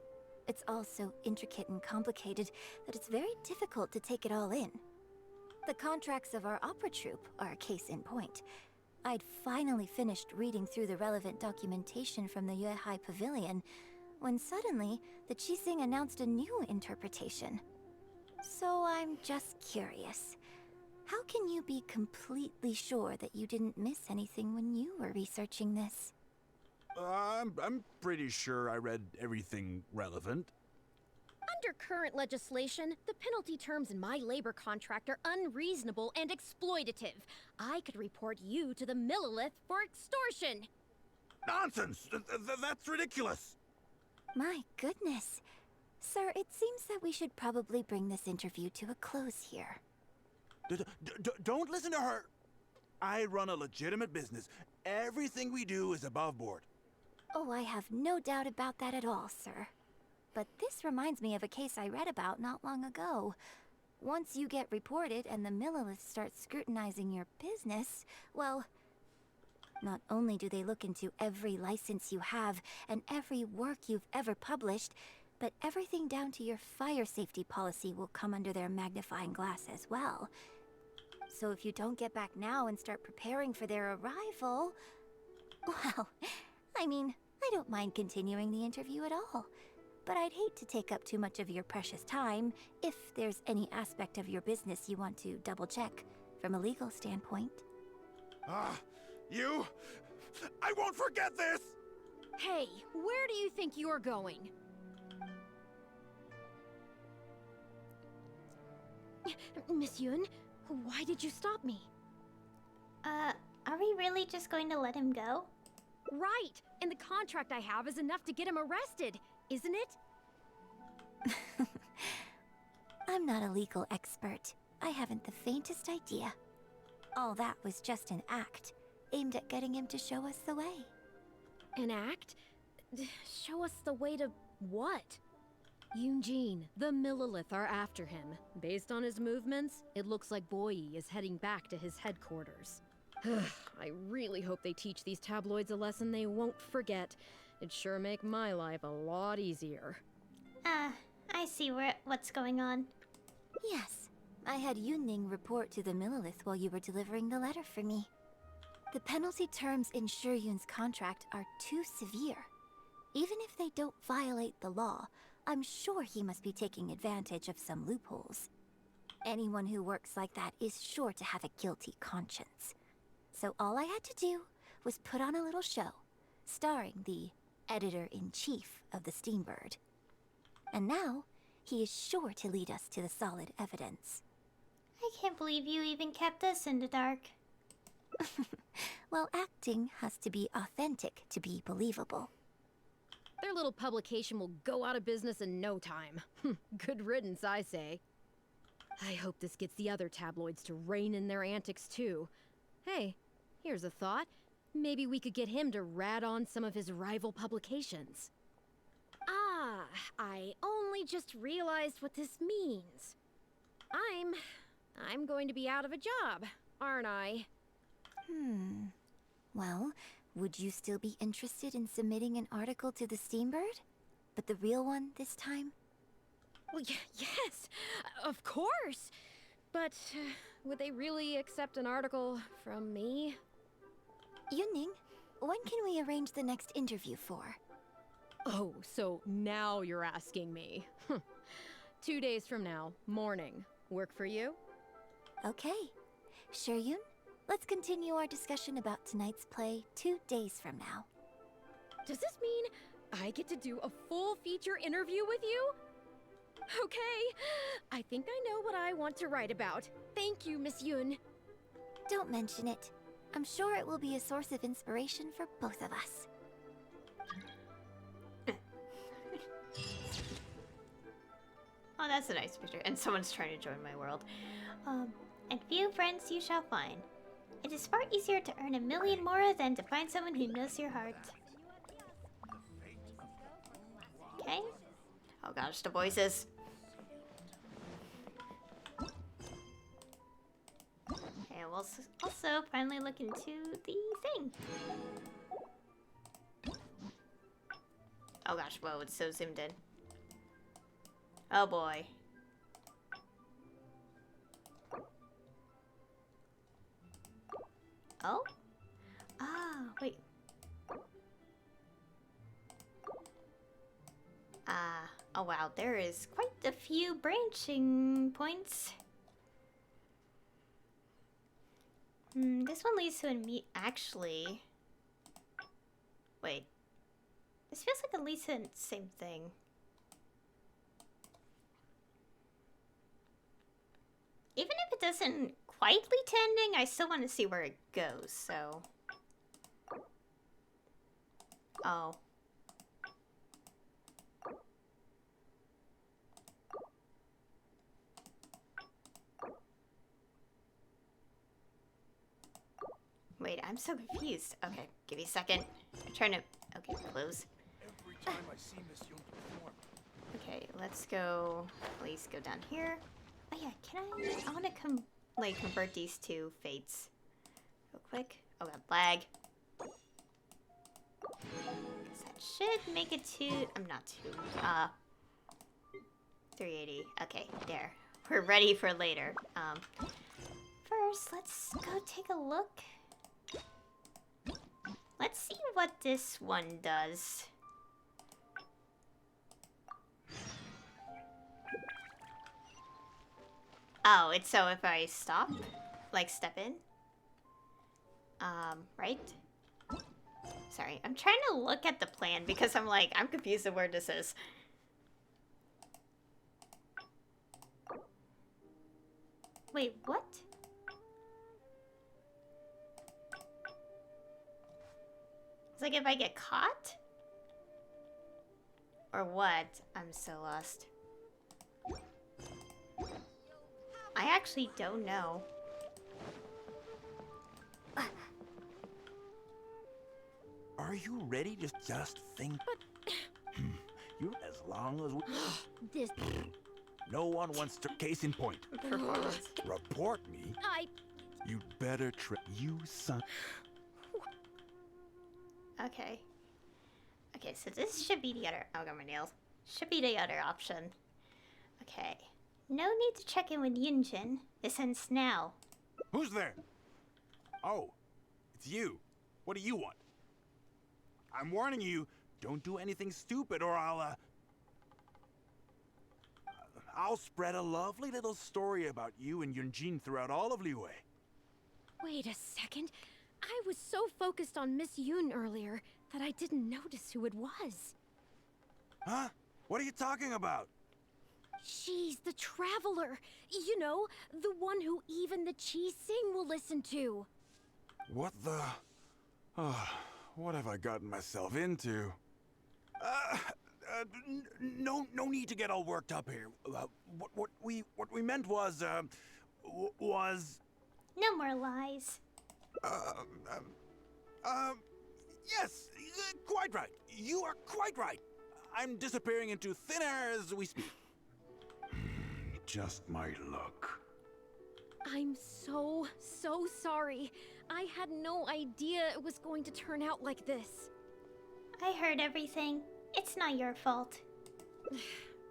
It's all so intricate and complicated that it's very difficult to take it all in. The contracts of our opera troupe are a case in point. I'd finally finished reading through the relevant documentation from the Yuehai Pavilion when suddenly the Qixing announced a new interpretation. So I'm just curious. How can you be completely sure that you didn't miss anything when you were researching this? I'm pretty sure I read everything relevant. Under current legislation, the penalty terms in my labor contract are unreasonable and exploitative. I could report you to the Millilith for extortion. Nonsense! That's ridiculous! My goodness. Sir, it seems that we should probably bring this interview to a close here. Don't listen to her! I run a legitimate business. Everything we do is above board. Oh, I have no doubt about that at all, sir. But this reminds me of a case I read about not long ago. Once you get reported and the Millilith starts scrutinizing your business, well, not only do they look into every license you have and every work you've ever published, but everything down to your fire safety policy will come under their magnifying glass as well. So if you don't get back now and start preparing for their arrival, well, I mean, I don't mind continuing the interview at all. But I'd hate to take up too much of your precious time if there's any aspect of your business you want to double-check from a legal standpoint. You? I won't forget this! Hey, where do you think you're going? Miss Yun, why did you stop me? Are we really just going to let him go? Right, and the contract I have is enough to get him arrested, isn't it? I'm not a legal expert. I haven't the faintest idea. All that was just an act, aimed at getting him to show us the way. An act? Show us the way to what? Yunjin, the Millilith are after him. Based on his movements, it looks like Boyi is heading back to his headquarters. I really hope they teach these tabloids a lesson they won't forget. It'd sure make my life a lot easier. I see what's going on. Yes, I had Yunning report to the Millilith while you were delivering the letter for me. The penalty terms in Shiyun's contract are too severe. Even if they don't violate the law, I'm sure he must be taking advantage of some loopholes. Anyone who works like that is sure to have a guilty conscience. So all I had to do was put on a little show, starring the editor-in-chief of the Steambird. And now, He is sure to lead us to the solid evidence. I can't believe you even kept us in the dark. Well, acting has to be authentic to be believable. Their little publication will go out of business in no time. Good riddance, I say. I hope this gets the other tabloids to rein in their antics too. Hey, here's a thought. Maybe we could get him to rat on some of his rival publications. Ah, I only just realized what this means. I'm going to be out of a job, aren't I? Well, would you still be interested in submitting an article to the Steambird? But the real one this time? Well, yes, of course. But would they really accept an article from me? Yunning, when can we arrange the next interview for? Oh, so now you're asking me. 2 days from now, morning. Work for you? Okay. Shuryun, let's continue our discussion about tonight's play 2 days from now. Does this mean I get to do a full feature interview with you? Okay, I think I know what I want to write about. Thank you, Miss Yun. Don't mention it. I'm sure it will be a source of inspiration for both of us. Oh, that's a nice picture. And someone's trying to join my world. And few friends you shall find. It is far easier to earn 1,000,000 more than to find someone who knows your heart. Okay. Oh gosh, the voices. Okay, we'll also finally look into the thing. Oh gosh, whoa, it's so zoomed in. Oh boy. Oh? Ah, wait. Oh wow, there is quite a few branching points. This one leads to a meet. Actually, wait. This feels like it leads to the same thing. Even if it doesn't quite lead to ending, I still want to see where it goes, so... Oh. Wait, I'm so confused. Okay, give me a second. I'm trying to... Okay, close. Every time I see Miss Young perform. Okay, let's go... Please go down here. Oh yeah, can I want to convert these two fates real quick. Oh god, lag. Guess that should make it to... I'm not too... 380. Okay, there. We're ready for later. First, let's go take a look. Let's see what this one does. Oh, it's so if I stop, like step in. Right? Sorry, I'm trying to look at the plan because I'm like, I'm confused of where this is. Wait, what? It's like if I get caught? Or what? I'm so lost. I actually don't know. Are you ready to just think? You as long as we... This... No one wants to... Case in point. Performance. Report me. You'd better you son... Okay. Okay, so this should be the other... Oh, I got my nails. Should be the other option. Okay. No need to check in with Yunjin. This ends now. Who's there? Oh, it's you. What do you want? I'm warning you, don't do anything stupid or I'll spread a lovely little story about you and Yunjin throughout all of Liyue. Wait a second. I was so focused on Miss Yun earlier that I didn't notice who it was. Huh? What are you talking about? She's the traveler. You know, the one who even the Chi Sing will listen to. What the? What have I gotten myself into? No need to get all worked up here. What we meant was, No more lies. Yes, quite right. You are quite right. I'm disappearing into thin air as we speak. Just my luck. I'm so sorry. I had no idea it was going to turn out like this. I heard everything. It's not your fault.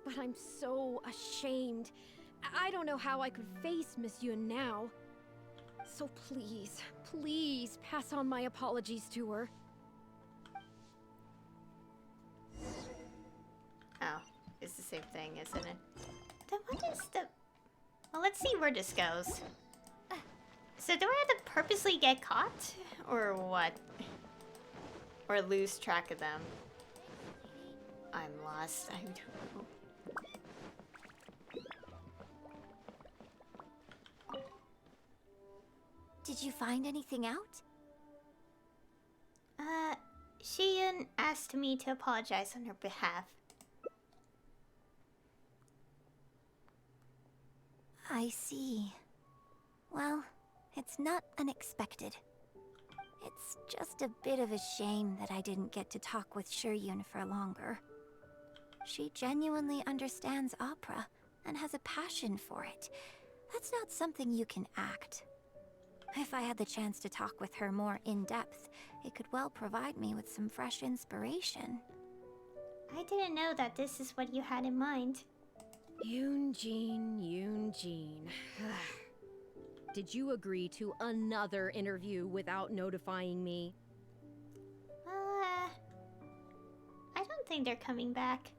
But I'm so ashamed. I don't know how I could face Miss Yun now. So please pass on my apologies to her. Oh, it's the same thing, isn't it? Then what is the... Well, let's see where this goes. So do I have to purposely get caught? Or what? Or lose track of them? I'm lost. I don't know. Did you find anything out? Shiyun asked me to apologize on her behalf. I see. Well, it's not unexpected. It's just a bit of a shame that I didn't get to talk with Shiyun for longer. She genuinely understands opera and has a passion for it. That's not something you can act. If I had the chance to talk with her more in depth, it could well provide me with some fresh inspiration. I didn't know that this is what you had in mind. Eugene. Did you agree to another interview without notifying me? I don't think they're coming back.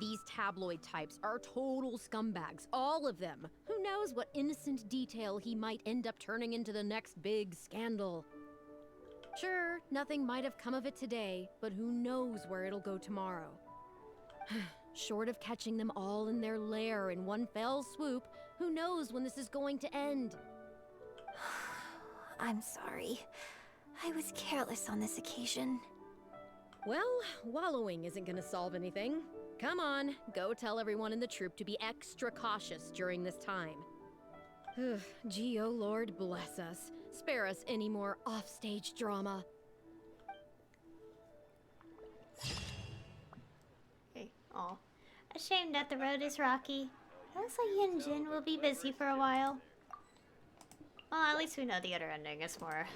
These tabloid types are total scumbags, all of them. Who knows what innocent detail he might end up turning into the next big scandal. Sure, nothing might have come of it today, but who knows where it'll go tomorrow. Short of catching them all in their lair in one fell swoop, who knows when this is going to end? I'm sorry. I was careless on this occasion. Well, wallowing isn't gonna solve anything. Come on, go tell everyone in the troupe to be extra cautious during this time. Gee, oh Lord, bless us. Spare us any more offstage drama. Okay. Aw. A shame that the road is rocky. Looks like Yunjin will be busy for a while. Well, at least we know the other ending is more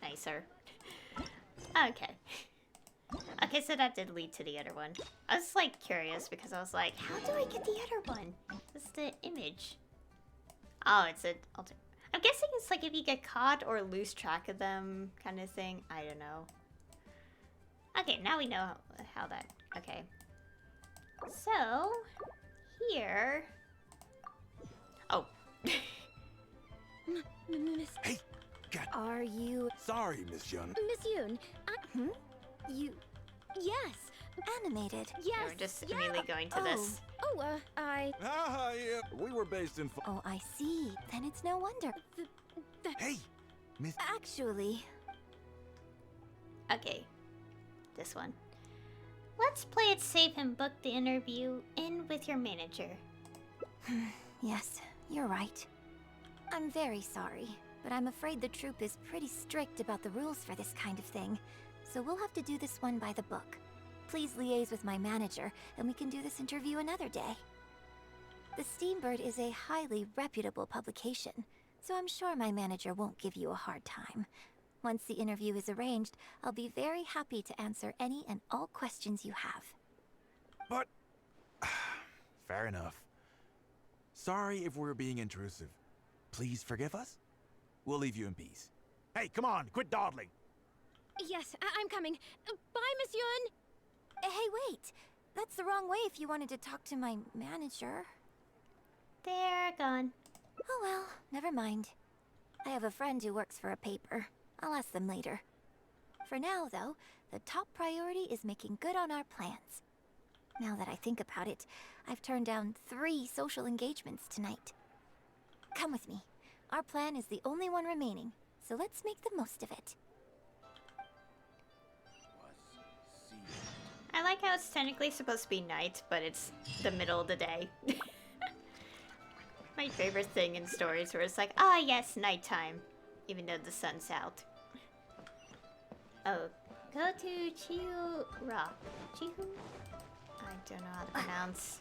nicer. Okay. Okay, so that did lead to the other one. I was like curious because I was like, how do I get the other one? It's the image. Oh, it's a alter. I'm guessing it's like if you get caught or lose track of them kind of thing. I don't know. Okay, now we know how that... Okay. So, here... Oh. Miss... Hey, God. Are you... Sorry, Miss Yun. Miss Yoon, you yes, animated? yes, We're just immediately going to this. I... Yeah. We were based in... Oh, I see. Then it's no wonder. Hey, Miss... Actually, Okay. This one. Let's play it safe and book the interview in with your manager. yes, you're right. I'm very sorry, but I'm afraid the troupe is pretty strict about the rules for this kind of thing, so we'll have to do this one by the book. Please liaise with my manager, and we can do this interview another day. The Steambird is a highly reputable publication, so I'm sure my manager won't give you a hard time. Once the interview is arranged, I'll be very happy to answer any and all questions you have. But... Fair enough. Sorry if we're being intrusive. Please forgive us. We'll leave you in peace. Hey, come on, quit dawdling. Yes, I'm coming. Bye, Miss Yun! Hey, wait! That's the wrong way if you wanted to talk to my manager. They're gone. Oh well, never mind. I have a friend who works for a paper. I'll ask them later. For now, though, the top priority is making good on our plans. Now that I think about it, I've turned down 3 social engagements tonight. Come with me. Our plan is the only one remaining, so let's make the most of it. I like how it's technically supposed to be night, but it's the middle of the day. My favorite thing in stories where it's like, ah yes, nighttime, even though the sun's out. Oh, go to Chihu Rock. Chihu? I don't know how to pronounce.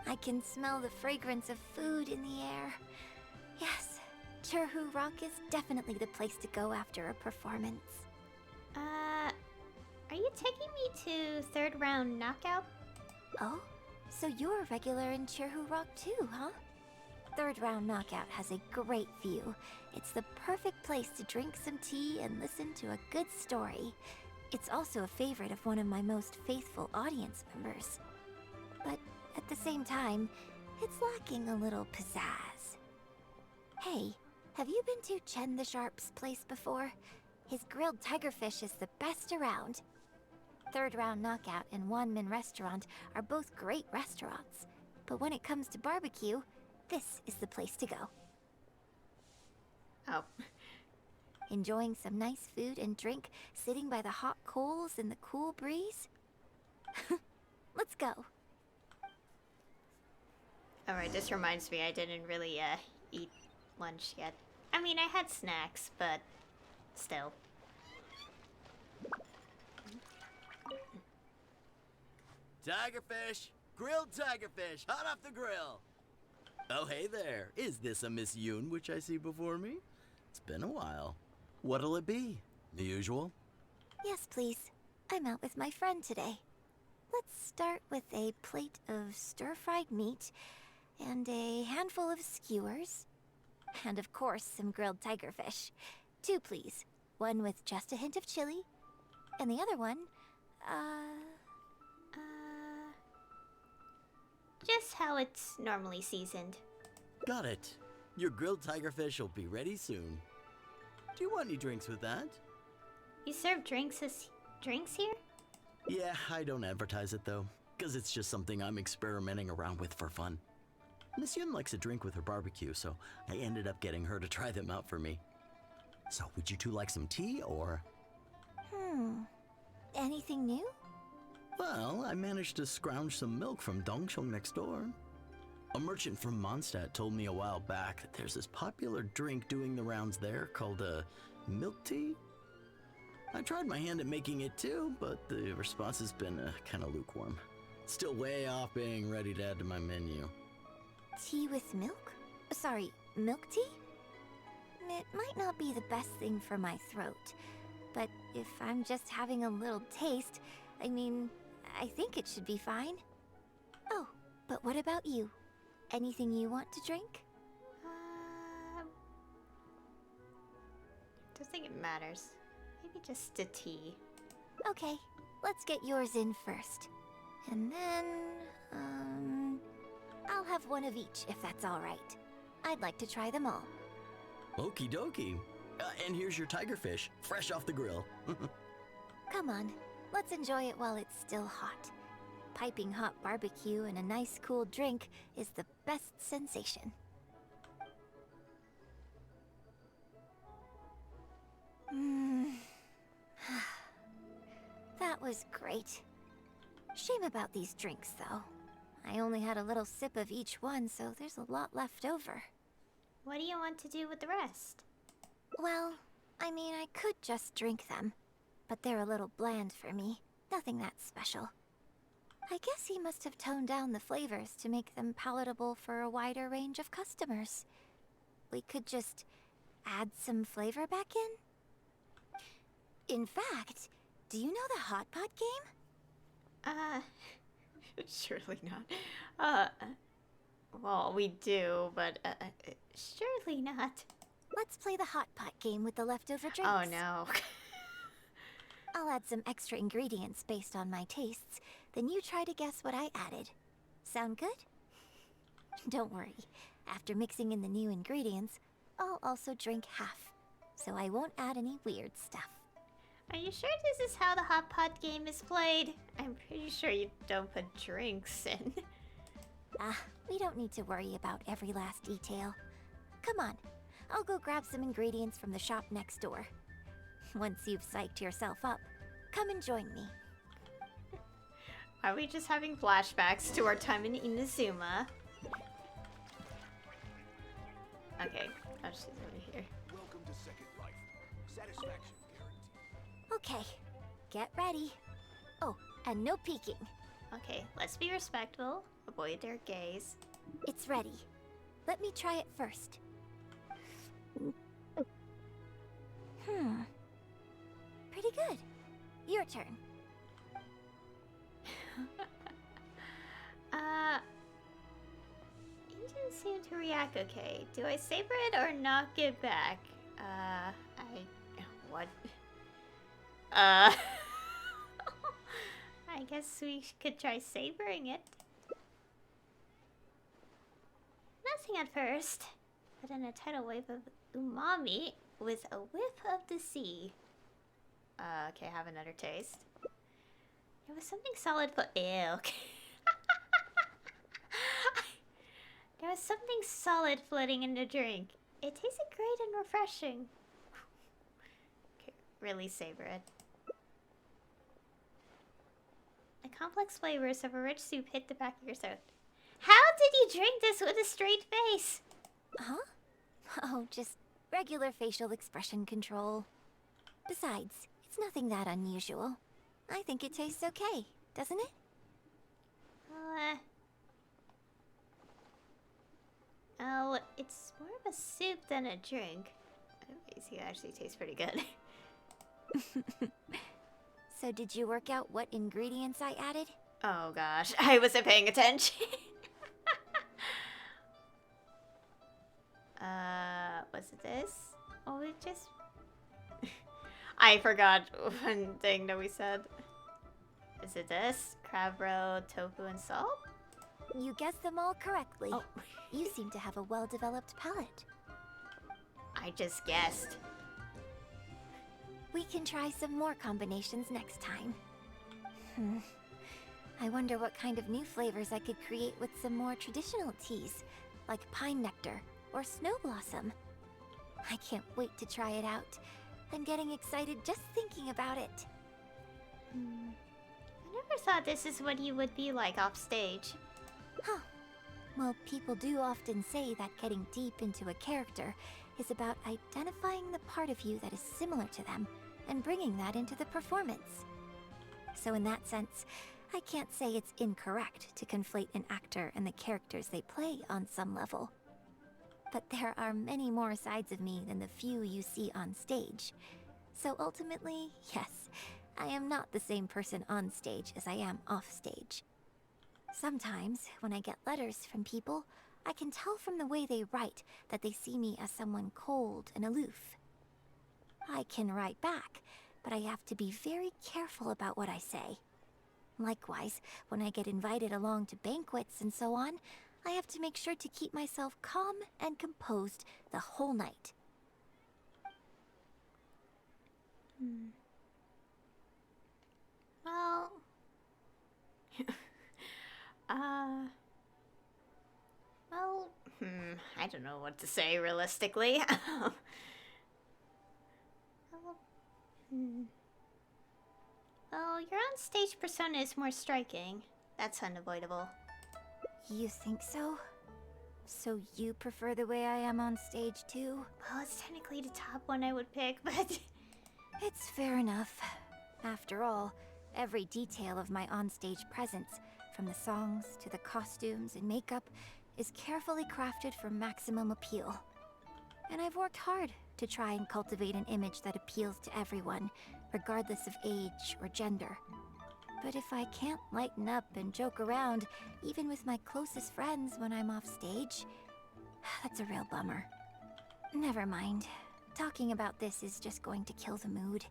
I can smell the fragrance of food in the air. Yes, Churhu Rock is definitely the place to go after a performance. Are you taking me to third round knockout? Oh, so you're a regular in Churhu Rock too, huh? Third round knockout has a great view. It's the perfect place to drink some tea and listen to a good story. It's also a favorite of one of my most faithful audience members. But at the same time, it's lacking a little pizzazz. Hey, have you been to Chen the Sharp's place before? His grilled tigerfish is the best around. Third Round Knockout and Wanmin Restaurant are both great restaurants. But when it comes to barbecue, this is the place to go. Oh. Enjoying some nice food and drink, sitting by the hot coals in the cool breeze? Let's go. Alright, this reminds me I didn't really eat lunch yet. I mean, I had snacks, but still. Tigerfish! Grilled tigerfish, hot off the grill! Oh, hey there. Is this a Miss Yoon which I see before me? It's been a while. What'll it be? The usual? Yes, please. I'm out with my friend today. Let's start with a plate of stir-fried meat and a handful of skewers. And of course, some grilled tigerfish. 2, please. One with just a hint of chili. And the other one, just how it's normally seasoned. Got it. Your grilled tigerfish will be ready soon. Do you want any drinks with that? You serve drinks here? Yeah, I don't advertise it though, because it's just something I'm experimenting around with for fun. Miss Yun likes a drink with her barbecue, so I ended up getting her to try them out for me. So, would you two like some tea, or? Anything new? Well, I managed to scrounge some milk from Dongchong next door. A merchant from Mondstadt told me a while back that there's this popular drink doing the rounds there called milk tea. I tried my hand at making it too, but the response has been kind of lukewarm. Still way off being ready to add to my menu. Tea with milk? Sorry, milk tea? It might not be the best thing for my throat, but if I'm just having a little taste, I mean, I think it should be fine. Oh, but what about you? Anything you want to drink? Don't think it matters. Maybe just a tea. Okay, let's get yours in first. And then, I'll have one of each if that's all right. I'd like to try them all. Okie dokie. And here's your tigerfish, fresh off the grill. Come on, let's enjoy it while it's still hot. Piping hot barbecue and a nice cool drink is the best sensation. That was great. Shame about these drinks, though. I only had a little sip of each one, so there's a lot left over. What do you want to do with the rest? Well, I mean, I could just drink them, but they're a little bland for me. Nothing that special. I guess he must have toned down the flavors to make them palatable for a wider range of customers. We could just add some flavor back in? In fact, do you know the Hot Pot game? Surely not. Well, we do, but, surely not. Let's play the Hot Pot game with the leftover drinks. Oh no. I'll add some extra ingredients based on my tastes, then you try to guess what I added. Sound good? Don't worry. After mixing in the new ingredients, I'll also drink half, so I won't add any weird stuff. Are you sure this is how the hot pot game is played? I'm pretty sure you don't put drinks in. We don't need to worry about every last detail. Come on, I'll go grab some ingredients from the shop next door. Once you've psyched yourself up, come and join me. Are we just having flashbacks to our time in Inazuma? Okay, oh, she's over here. Welcome to Second Life. Satisfaction guaranteed. Okay, get ready. Oh, and no peeking. Okay, let's be respectful. Avoid their gaze. It's ready. Let me try it first. Pretty good. Your turn. You didn't seem to react okay. Do I savor it or knock it back? What? I guess we could try savoring it. Nothing at first, but then a tidal wave of umami with a whiff of the sea. Okay, have another taste. There was something solid Ew, okay. There was something solid floating in the drink. It tasted great and refreshing. Okay, really savor it. The complex flavors of a rich soup hit the back of your throat. How did you drink this with a straight face? Huh? Oh, just regular facial expression control. Besides, it's nothing that unusual. I think it tastes okay, doesn't it? Oh, it's more of a soup than a drink. It actually tastes pretty good. So did you work out what ingredients I added? Oh gosh, I wasn't paying attention. Was it this? Oh, it just... I forgot one thing that we said. Is it this? Crab roe, tofu, and salt? You guessed them all correctly. Oh. You seem to have a well-developed palate. I just guessed. We can try some more combinations next time. I wonder what kind of new flavors I could create with some more traditional teas, like pine nectar or snow blossom. I can't wait to try it out. I'm getting excited just thinking about it. I never thought this is what you would be like off stage. Huh. Well, people do often say that getting deep into a character is about identifying the part of you that is similar to them and bringing that into the performance. So in that sense, I can't say it's incorrect to conflate an actor and the characters they play on some level. But there are many more sides of me than the few you see on stage. So ultimately, yes, I am not the same person on stage as I am off stage. Sometimes, when I get letters from people, I can tell from the way they write that they see me as someone cold and aloof. I can write back, but I have to be very careful about what I say. Likewise, when I get invited along to banquets and so on, I have to make sure to keep myself calm and composed the whole night. Well... I don't know what to say realistically. Well, your on-stage persona is more striking. That's unavoidable. You think so? So you prefer the way I am on stage too? Well, it's technically the top one I would pick, but... It's fair enough. After all, every detail of my onstage presence, from the songs to the costumes and makeup, is carefully crafted for maximum appeal. And I've worked hard to try and cultivate an image that appeals to everyone, regardless of age or gender. But if I can't lighten up and joke around, even with my closest friends when I'm off stage, that's a real bummer. Never mind. Talking about this is just going to kill the mood.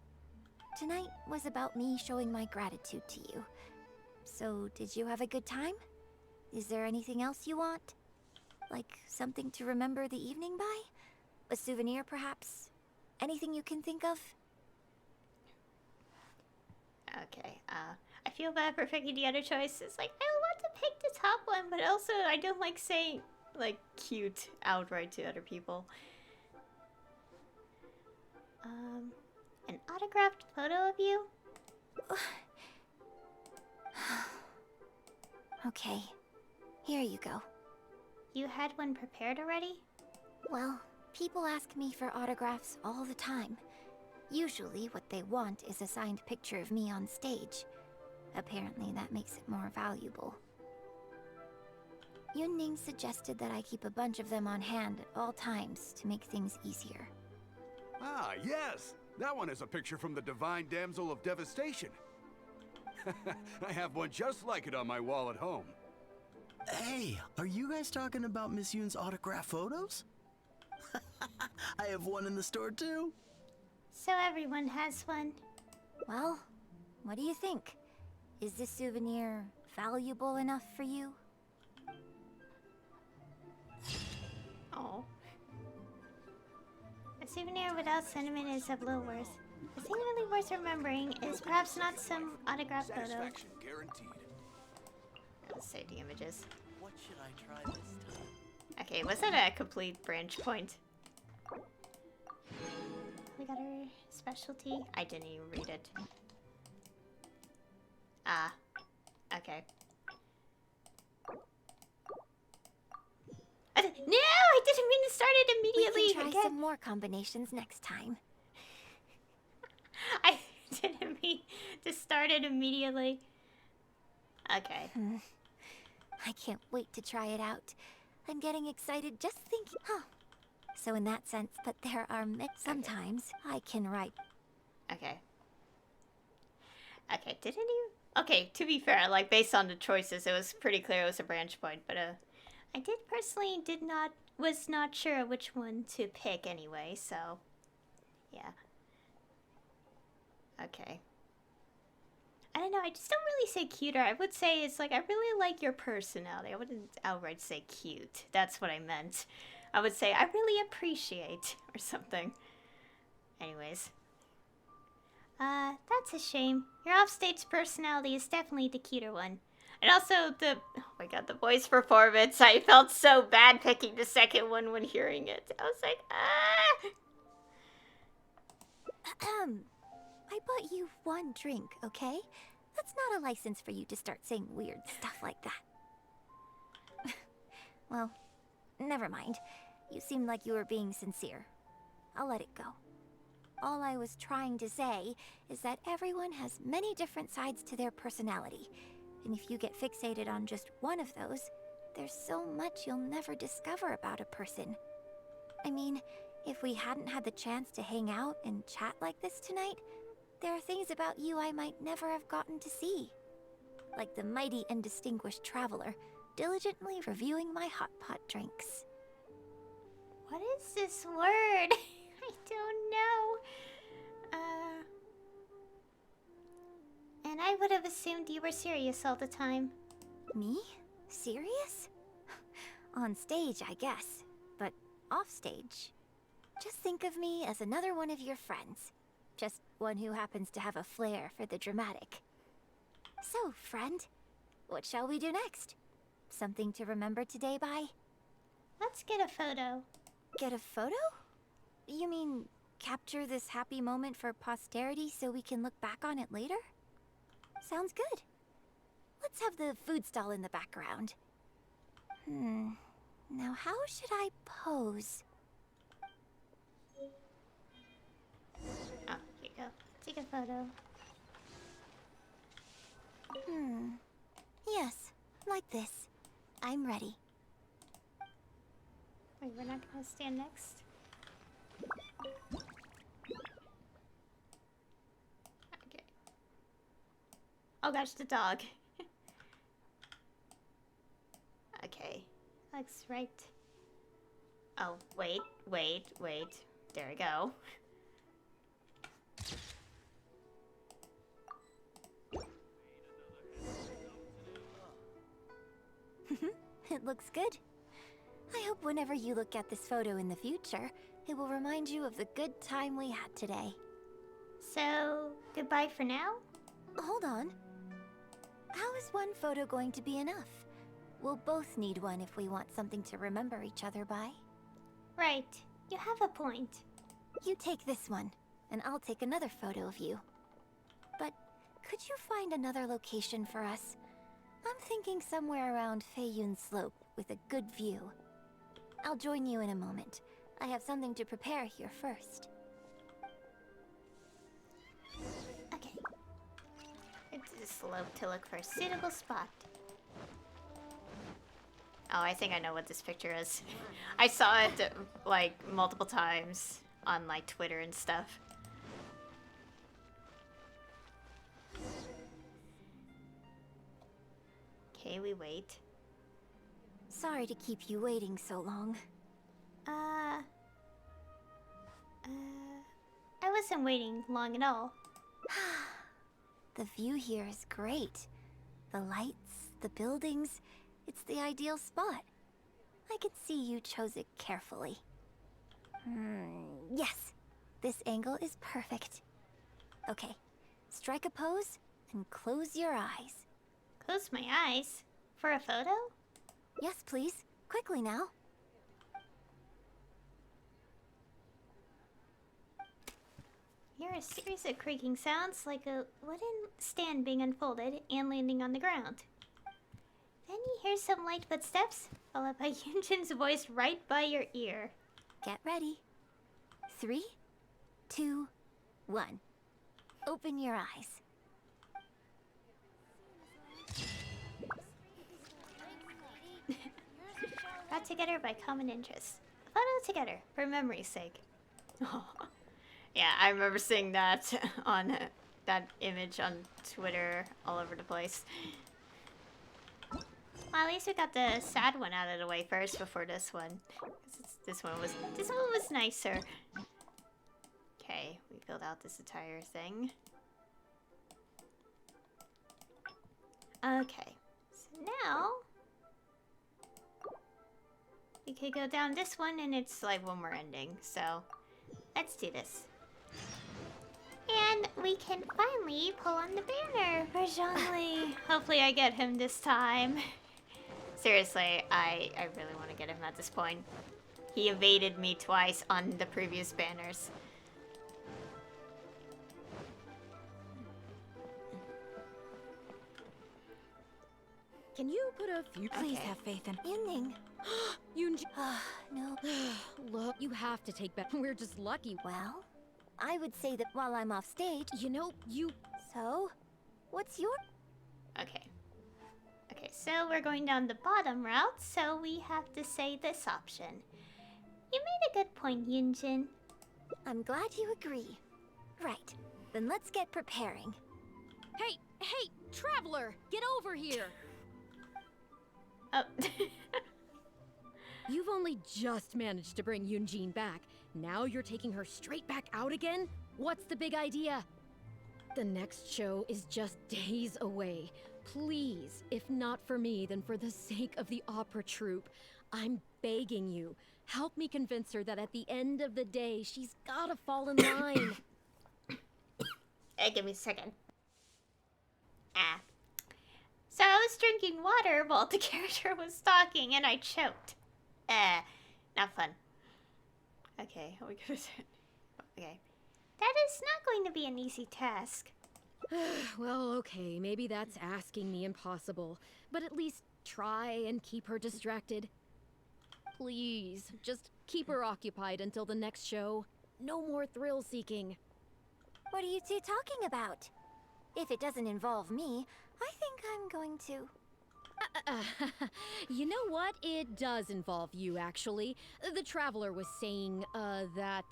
Tonight was about me showing my gratitude to you. So, did you have a good time? Is there anything else you want? Like something to remember the evening by? A souvenir, perhaps? Anything you can think of? Okay, I feel bad for picking the other choices. Like, I want to pick the top one, but also I don't like saying, like, cute outright to other people. An autographed photo of you? Okay, here you go. You had one prepared already? Well, people ask me for autographs all the time. Usually what they want is a signed picture of me on stage. Apparently that makes it more valuable. Yunning suggested that I keep a bunch of them on hand at all times to make things easier. Ah, yes! That one is a picture from the Divine Damsel of Devastation. I have one just like it on my wall at home. Hey, are you guys talking about Miss Yoon's autograph photos? I have one in the store too. So everyone has one. Well, what do you think? Is this souvenir valuable enough for you? Oh. A souvenir without sentiment is of little worth. The thing really worth remembering is perhaps not some autograph photo. Satisfaction guaranteed. Let's save the images. What should I try this time? Okay, was that a complete branch point? We got our specialty. I didn't even read it. Ah. Okay. No! I didn't mean to start it immediately! We can try again. some more combinations next time. I didn't mean to start it immediately. Okay. I can't wait to try it out. I'm getting excited just thinking. Huh. So in that sense, but there are sometimes I can write. Okay. Okay, didn't you? Okay, to be fair, like, based on the choices, it was pretty clear it was a branch point, but, I did personally was not sure which one to pick anyway, so, yeah. Okay. I don't know, I just don't really say cuter. I would say it's like, I really like your personality. I wouldn't outright say cute. That's what I meant. I would say, I really appreciate, or something. Anyways. That's a shame. Your offstage personality is definitely the cuter one. And also oh my god, the voice performance. I felt so bad picking the second one when hearing it. I was like, ah! I bought you one drink, okay? That's not a license for you to start saying weird stuff like that. Well, never mind. You seemed like you were being sincere. I'll let it go. All I was trying to say is that everyone has many different sides to their personality. And if you get fixated on just one of those, there's so much you'll never discover about a person. I mean, if we hadn't had the chance to hang out and chat like this tonight, there are things about you I might never have gotten to see. Like the mighty and distinguished traveler, diligently reviewing my hot pot drinks. What is this word? I don't know. And I would have assumed you were serious all the time. Me? Serious? On stage, I guess. But off stage, just think of me as another one of your friends. Just one who happens to have a flair for the dramatic. So, friend, what shall we do next? Something to remember today by? Let's get a photo. Get a photo? You mean capture this happy moment for posterity so we can look back on it later? Sounds good. Let's have the food stall in the background. Now how should I pose? Oh, here you go. Take a photo. Yes, like this. I'm ready. Wait, we're not gonna stand next? Okay. Oh gosh, the dog. Okay. Looks right. Oh, wait. There we go. It looks good. I hope whenever you look at this photo in the future, it will remind you of the good time we had today. So, goodbye for now? Hold on. How is one photo going to be enough? We'll both need one if we want something to remember each other by. Right. You have a point. You take this one, and I'll take another photo of you. But could you find another location for us? I'm thinking somewhere around Feiyun Slope with a good view. I'll join you in a moment. I have something to prepare here first. Okay. It's a slope to look for a suitable spot. Oh, I think I know what this picture is. I saw it, like, multiple times on, like, Twitter and stuff. Okay, we wait. Sorry to keep you waiting so long. I wasn't waiting long at all. The view here is great. The lights, the buildings, it's the ideal spot. I can see you chose it carefully. Yes, this angle is perfect. Okay, strike a pose and close your eyes. Close my eyes. For a photo? Yes, please. Quickly now. Hear a series of creaking sounds like a wooden stand being unfolded and landing on the ground. Then you hear some light footsteps, followed by Yunjin's voice right by your ear. Get ready. 3, 2, 1. Open your eyes. Got together by common interest. Photo together for memory's sake. Oh. Yeah, I remember seeing that on that image on Twitter all over the place. Well, at least we got the sad one out of the way first before this one. This one was nicer. Okay, we filled out this entire thing. Okay, so now we could go down this one, and it's like one more ending. So let's do this. And we can finally pull on the banner for Zhongli. Hopefully I get him this time. Seriously, I really want to get him at this point. He evaded me twice on the previous banners. Can you put a few... Please have faith in... Yunning. Yunji... No. Look, you have to take back... We're just lucky. Well, I would say that while I'm off stage... You know, you... So, what's your... Okay. Okay, so we're going down the bottom route, so we have to say this option. You made a good point, Yunjin. I'm glad you agree. Right. Then let's get preparing. Hey, traveler! Get over here! Oh. You've only just managed to bring Yunjin back. Now you're taking her straight back out again? What's the big idea? The next show is just days away. Please, if not for me, then for the sake of the opera troupe, I'm begging you, help me convince her that at the end of the day, she's gotta fall in line. Hey, give me a second. So I was drinking water while the character was talking and I choked. Not fun. Okay, we could. Okay. That is not going to be an easy task. Well, okay, maybe that's asking the impossible, but at least try and keep her distracted. Please, just keep her occupied until the next show. No more thrill-seeking. What are you two talking about? If it doesn't involve me, I think I'm going to... You know what? It does involve you, actually. The Traveler was saying, that,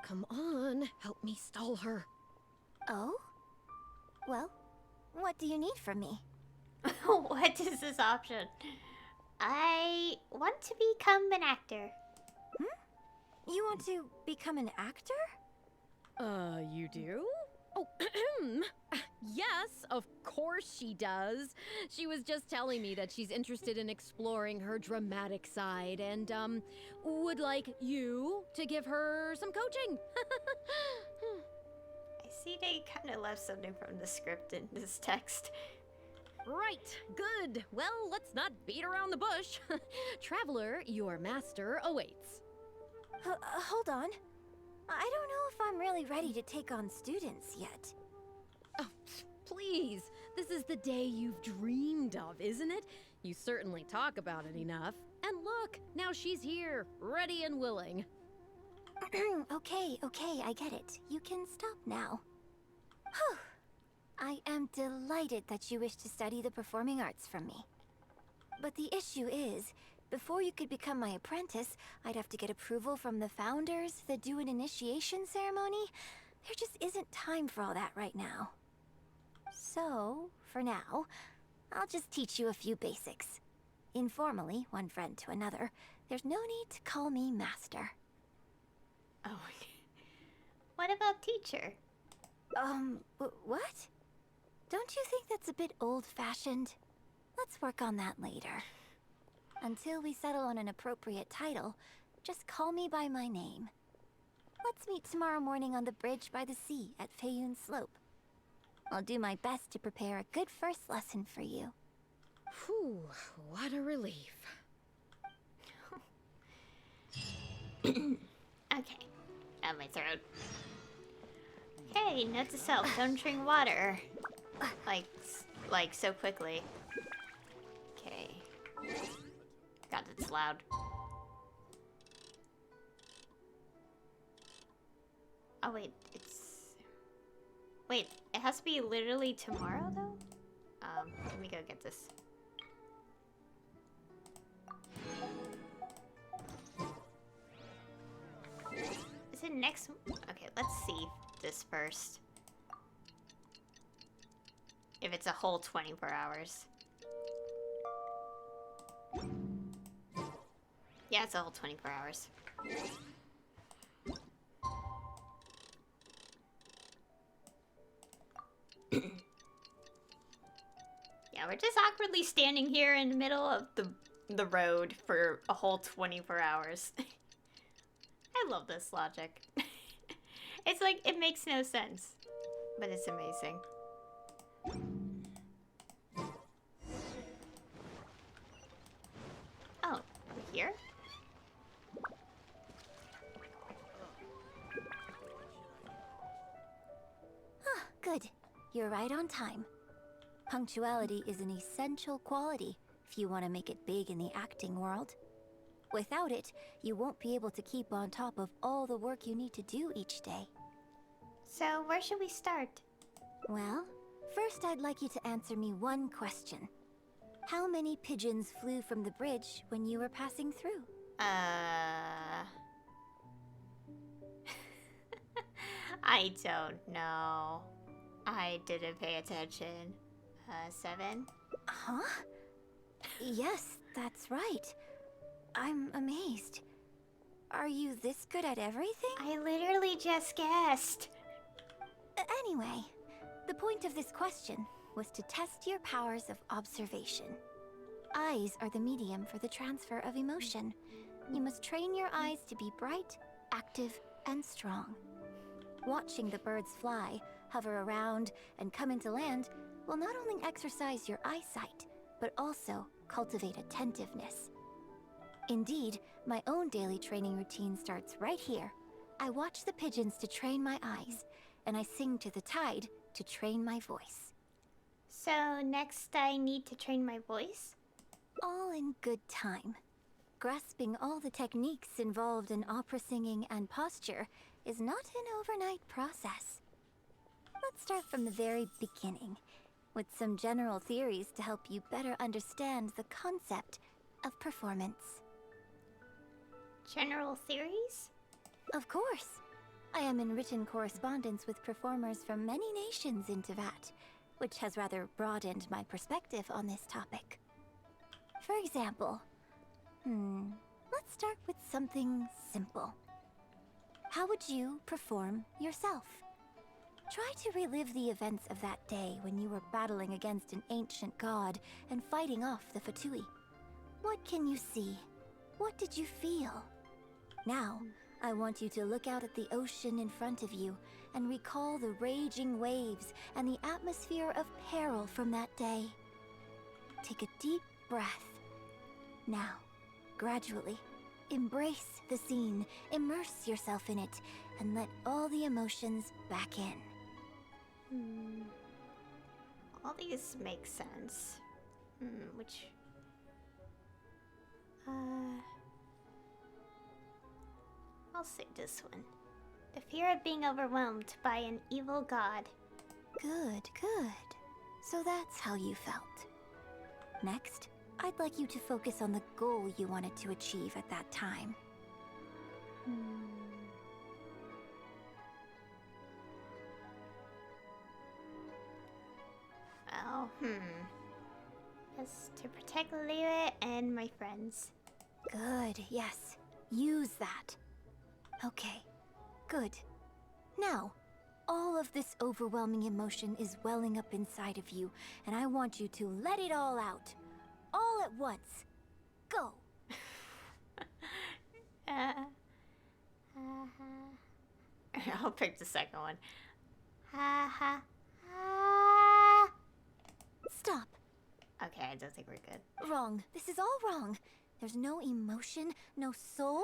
come on, help me stall her. Oh? Well, what do you need from me? What is this option? I want to become an actor. You want to become an actor? You do? Oh, Yes, of course she does. She was just telling me that she's interested in exploring her dramatic side and, would like you to give her some coaching. I see they kind of left something from the script in this text. Right, good. Well, let's not beat around the bush. Traveler, your master awaits. Hold on. I don't know if I'm really ready to take on students yet. Oh, please. This is the day you've dreamed of, isn't it? You certainly talk about it enough. And look, now she's here, ready and willing. Okay, I get it. You can stop now. Whew. I am delighted that you wish to study the performing arts from me. But the issue is, before you could become my apprentice, I'd have to get approval from the founders that do an initiation ceremony. There just isn't time for all that right now. So, for now, I'll just teach you a few basics. Informally, one friend to another, there's no need to call me master. Oh, what about teacher? What? Don't you think that's a bit old-fashioned? Let's work on that later. Until we settle on an appropriate title, just call me by my name. Let's meet tomorrow morning on the bridge by the sea at Feiyun Slope. I'll do my best to prepare a good first lesson for you. Whew, what a relief. Okay, out my throat. Hey, note to self, don't drink water. Like so quickly. Okay. God, it's loud. Oh wait, wait, it has to be literally tomorrow though? Let me go get this. Is it next? Okay, let's see this first. If it's a whole 24 hours. Yeah, it's a whole 24 hours. Yeah, we're just awkwardly standing here in the middle of the road for a whole 24 hours. I love this logic. It's like, it makes no sense, but it's amazing. Oh, we're here? Ah, good. You're right on time. Punctuality is an essential quality if you want to make it big in the acting world. Without it, you won't be able to keep on top of all the work you need to do each day. So, where should we start? Well, first I'd like you to answer me one question. How many pigeons flew from the bridge when you were passing through? I don't know. I didn't pay attention. 7? Huh? Yes, that's right. I'm amazed. Are you this good at everything? I literally just guessed. Anyway, the point of this question was to test your powers of observation. Eyes are the medium for the transfer of emotion. You must train your eyes to be bright, active, and strong. Watching the birds fly, hover around, and come into land will not only exercise your eyesight, but also cultivate attentiveness. Indeed, my own daily training routine starts right here. I watch the pigeons to train my eyes, and I sing to the tide to train my voice. So, next I need to train my voice? All in good time. Grasping all the techniques involved in opera singing and posture is not an overnight process. Let's start from the very beginning, with some general theories to help you better understand the concept of performance. General theories? Of course. I am in written correspondence with performers from many nations in Teyvat, which has rather broadened my perspective on this topic. For example, let's start with something simple. How would you perform yourself? Try to relive the events of that day when you were battling against an ancient god and fighting off the Fatui. What can you see? What did you feel? Now, I want you to look out at the ocean in front of you and recall the raging waves and the atmosphere of peril from that day. Take a deep breath. Now, gradually, embrace the scene, immerse yourself in it, and let all the emotions back in. All these make sense. Which... I'll say this one. The fear of being overwhelmed by an evil god. Good, good. So that's how you felt. Next, I'd like you to focus on the goal you wanted to achieve at that time. Well, Just to protect Liyue and my friends. Good, yes. Use that. Okay, good. Now, all of this overwhelming emotion is welling up inside of you, and I want you to let it all out. All at once. Go! I'll pick the second one. Ha ha. Stop. Okay, I don't think we're good. Wrong. This is all wrong. There's no emotion, no soul.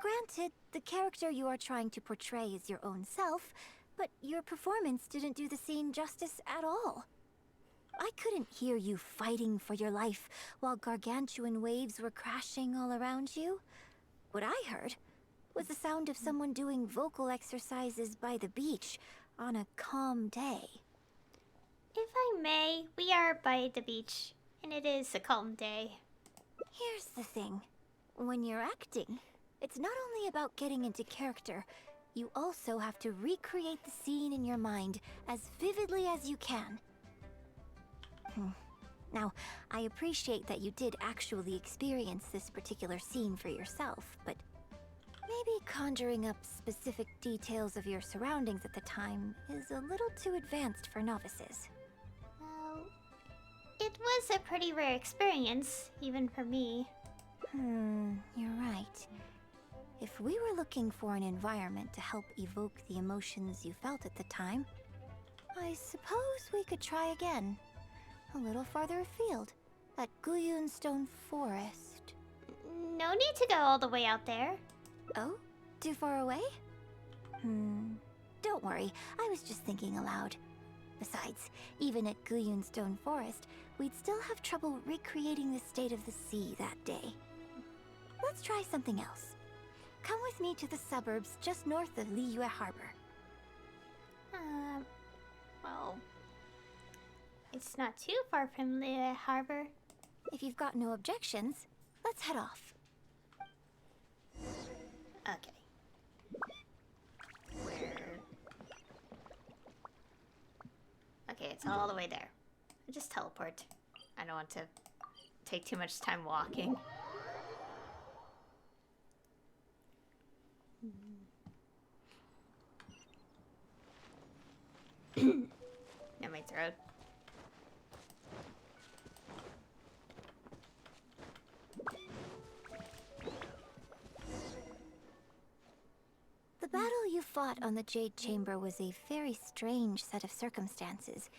Granted, the character you are trying to portray is your own self, but your performance didn't do the scene justice at all. I couldn't hear you fighting for your life while gargantuan waves were crashing all around you. What I heard was the sound of someone doing vocal exercises by the beach on a calm day. If I may, we are by the beach, and it is a calm day. Here's the thing. When you're acting, it's not only about getting into character, you also have to recreate the scene in your mind as vividly as you can. Now, I appreciate that you did actually experience this particular scene for yourself, but maybe conjuring up specific details of your surroundings at the time is a little too advanced for novices. Well, it was a pretty rare experience, even for me. You're right. If we were looking for an environment to help evoke the emotions you felt at the time, I suppose we could try again. A little farther afield, at Guyun Stone Forest. No need to go all the way out there. Oh? Too far away? Don't worry, I was just thinking aloud. Besides, even at Guyun Stone Forest, we'd still have trouble recreating the state of the sea that day. Let's try something else. Come with me to the suburbs just north of Liyue Harbor. Well... It's not too far from the harbor. If you've got no objections, let's head off. Okay. Okay, it's all the way there. Just teleport. I don't want to take too much time walking. Got my throat. The battle you fought on the Jade Chamber was a very strange set of circumstances,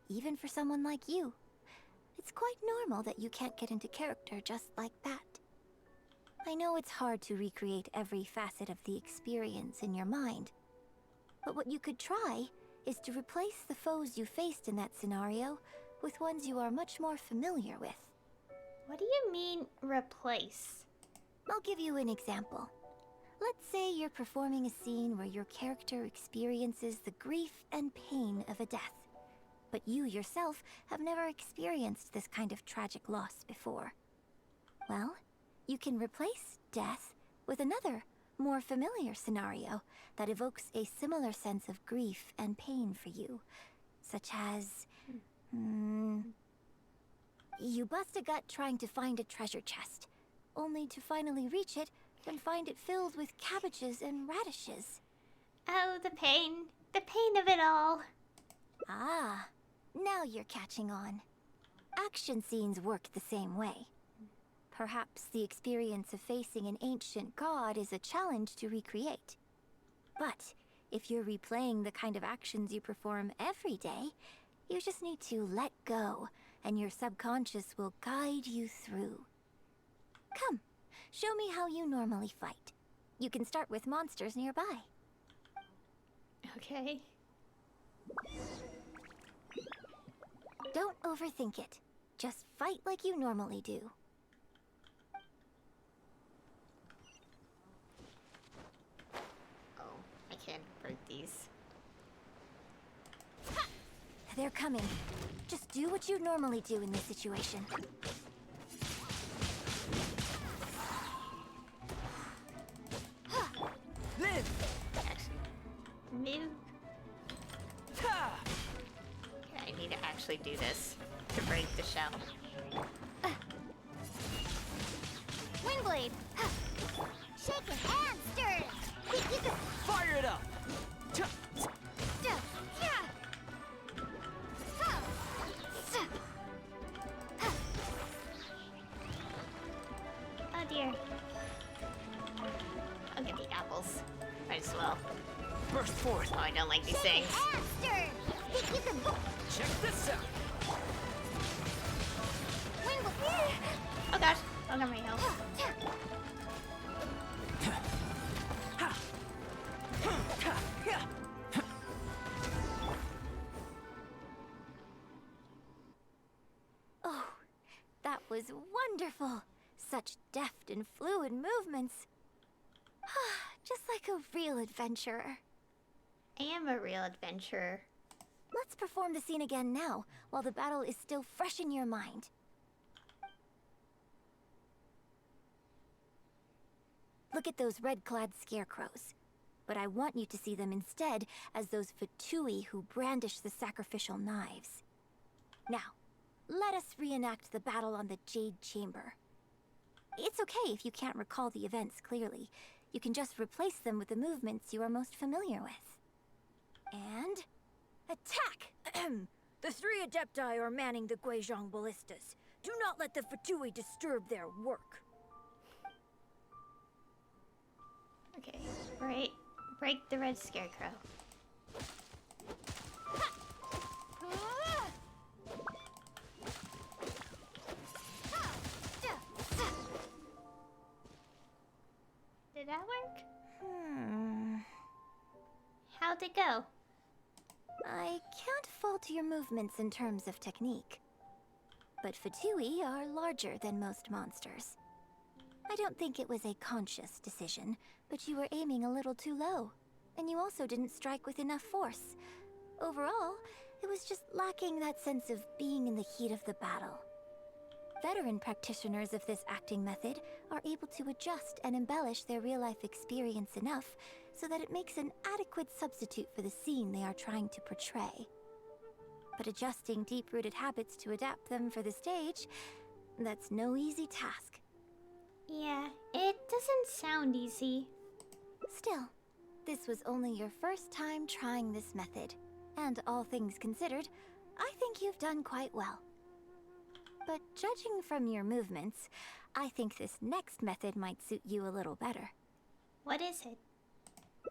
even for someone like you. It's quite normal that you can't get into character just like that. I know it's hard to recreate every facet of the experience in your mind, but what you could try is to replace the foes you faced in that scenario with ones you are much more familiar with. What do you mean, replace? I'll give you an example. Let's say you're performing a scene where your character experiences the grief and pain of a death, but you yourself have never experienced this kind of tragic loss before. Well, you can replace death with another, more familiar scenario that evokes a similar sense of grief and pain for you, such as... You bust a gut trying to find a treasure chest, only to finally reach it and find it filled with cabbages and radishes. Oh, the pain. The pain of it all. Ah, now you're catching on. Action scenes work the same way. Perhaps the experience of facing an ancient god is a challenge to recreate. But if you're replaying the kind of actions you perform every day, you just need to let go, and your subconscious will guide you through. Come, show me how you normally fight. You can start with monsters nearby. Okay. Don't overthink it. Just fight like you normally do. Oh, I can't break these. They're coming. Just do what you normally do in this situation. Live! Actually, move. Okay, I need to actually do this to break the shell. Wingblade! Shake it and stir it! Fire it up! Oh dear. I'll get the apples. Might as well. Burst forth! Oh, I don't like these things. Check this out! Oh gosh. Oh, got my health. Oh, that was wonderful. Such deft and fluid movements. Just like a real adventurer. I am a real adventurer. Let's perform the scene again now, while the battle is still fresh in your mind. Look at those red-clad scarecrows. But I want you to see them instead as those Fatui who brandish the sacrificial knives. Now, let us reenact the battle on the Jade Chamber. It's okay if you can't recall the events clearly. You can just replace them with the movements you are most familiar with. And... attack! The 3 Adepti are manning the Guizhong ballistas. Do not let the Fatui disturb their work. Okay, break the red scarecrow. Did that work? How'd it go? I can't fault your movements in terms of technique. But Fatui are larger than most monsters. I don't think it was a conscious decision, but you were aiming a little too low. And you also didn't strike with enough force. Overall, it was just lacking that sense of being in the heat of the battle. Veteran practitioners of this acting method are able to adjust and embellish their real-life experience enough so that it makes an adequate substitute for the scene they are trying to portray. But adjusting deep-rooted habits to adapt them for the stage, that's no easy task. Yeah, it doesn't sound easy. Still, this was only your first time trying this method, and all things considered, I think you've done quite well. But judging from your movements, I think this next method might suit you a little better. What is it?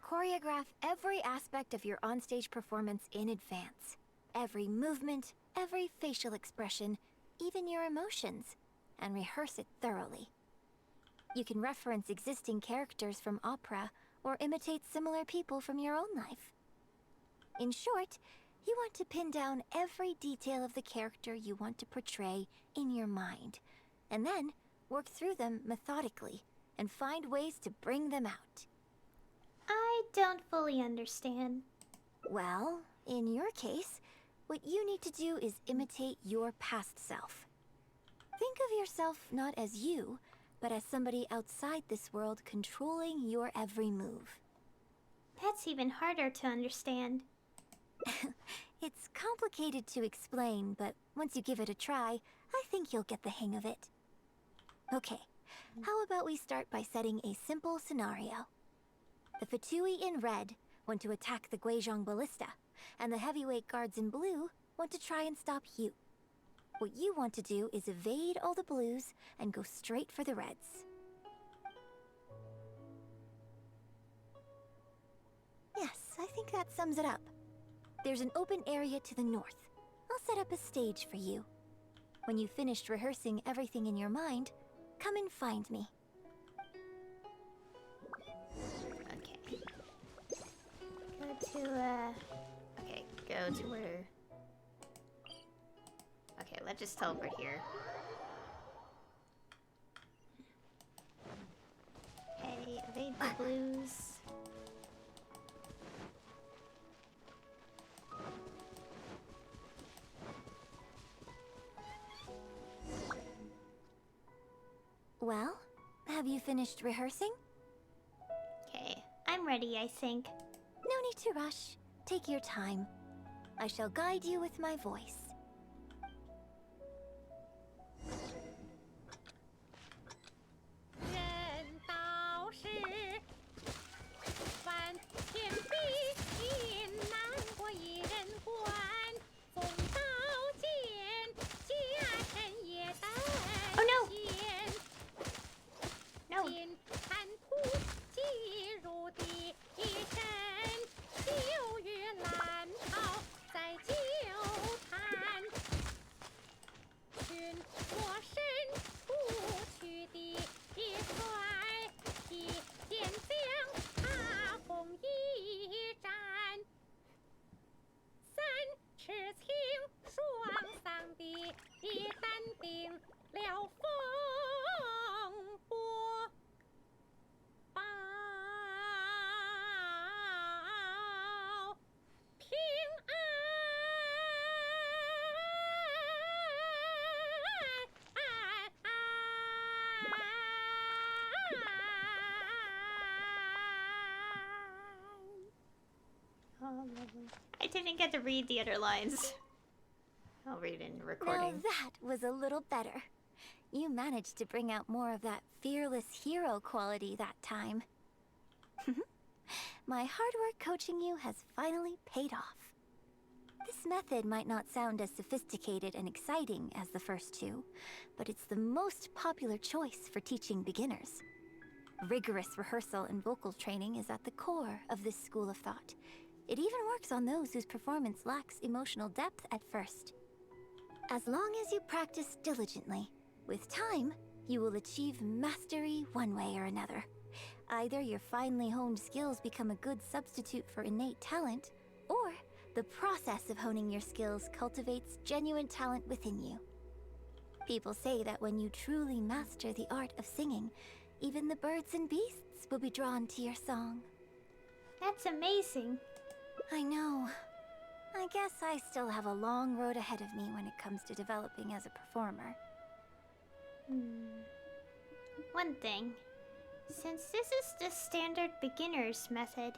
Choreograph every aspect of your onstage performance in advance. Every movement, every facial expression, even your emotions, and rehearse it thoroughly. You can reference existing characters from opera or imitate similar people from your own life. In short, you want to pin down every detail of the character you want to portray in your mind, and then work through them methodically and find ways to bring them out. I don't fully understand. Well, in your case, what you need to do is imitate your past self. Think of yourself not as you, but as somebody outside this world controlling your every move. That's even harder to understand. It's complicated to explain, but once you give it a try, I think you'll get the hang of it. Okay, how about we start by setting a simple scenario? The Fatui in red want to attack the Guizhong Ballista, and the heavyweight guards in blue want to try and stop you. What you want to do is evade all the blues and go straight for the reds. Yes, I think that sums it up. There's an open area to the north. I'll set up a stage for you. When you've finished rehearsing everything in your mind, come and find me. Okay. Okay, go to where... Okay, let's just teleport here. Okay, evade the blues. Well, have you finished rehearsing? Okay, I'm ready, I think. No need to rush. Take your time. I shall guide you with my voice. I didn't get to read the other lines. I'll read it in recording. Now that was a little better. You managed to bring out more of that fearless hero quality that time. My hard work coaching you has finally paid off. This method might not sound as sophisticated and exciting as the first two, but it's the most popular choice for teaching beginners. Rigorous rehearsal and vocal training is at the core of this school of thought. It even works on those whose performance lacks emotional depth at first. As long as you practice diligently, with time, you will achieve mastery one way or another. Either your finely honed skills become a good substitute for innate talent, or the process of honing your skills cultivates genuine talent within you. People say that when you truly master the art of singing, even the birds and beasts will be drawn to your song. That's amazing. I know. I guess I still have a long road ahead of me when it comes to developing as a performer. One thing. Since this is the standard beginner's method...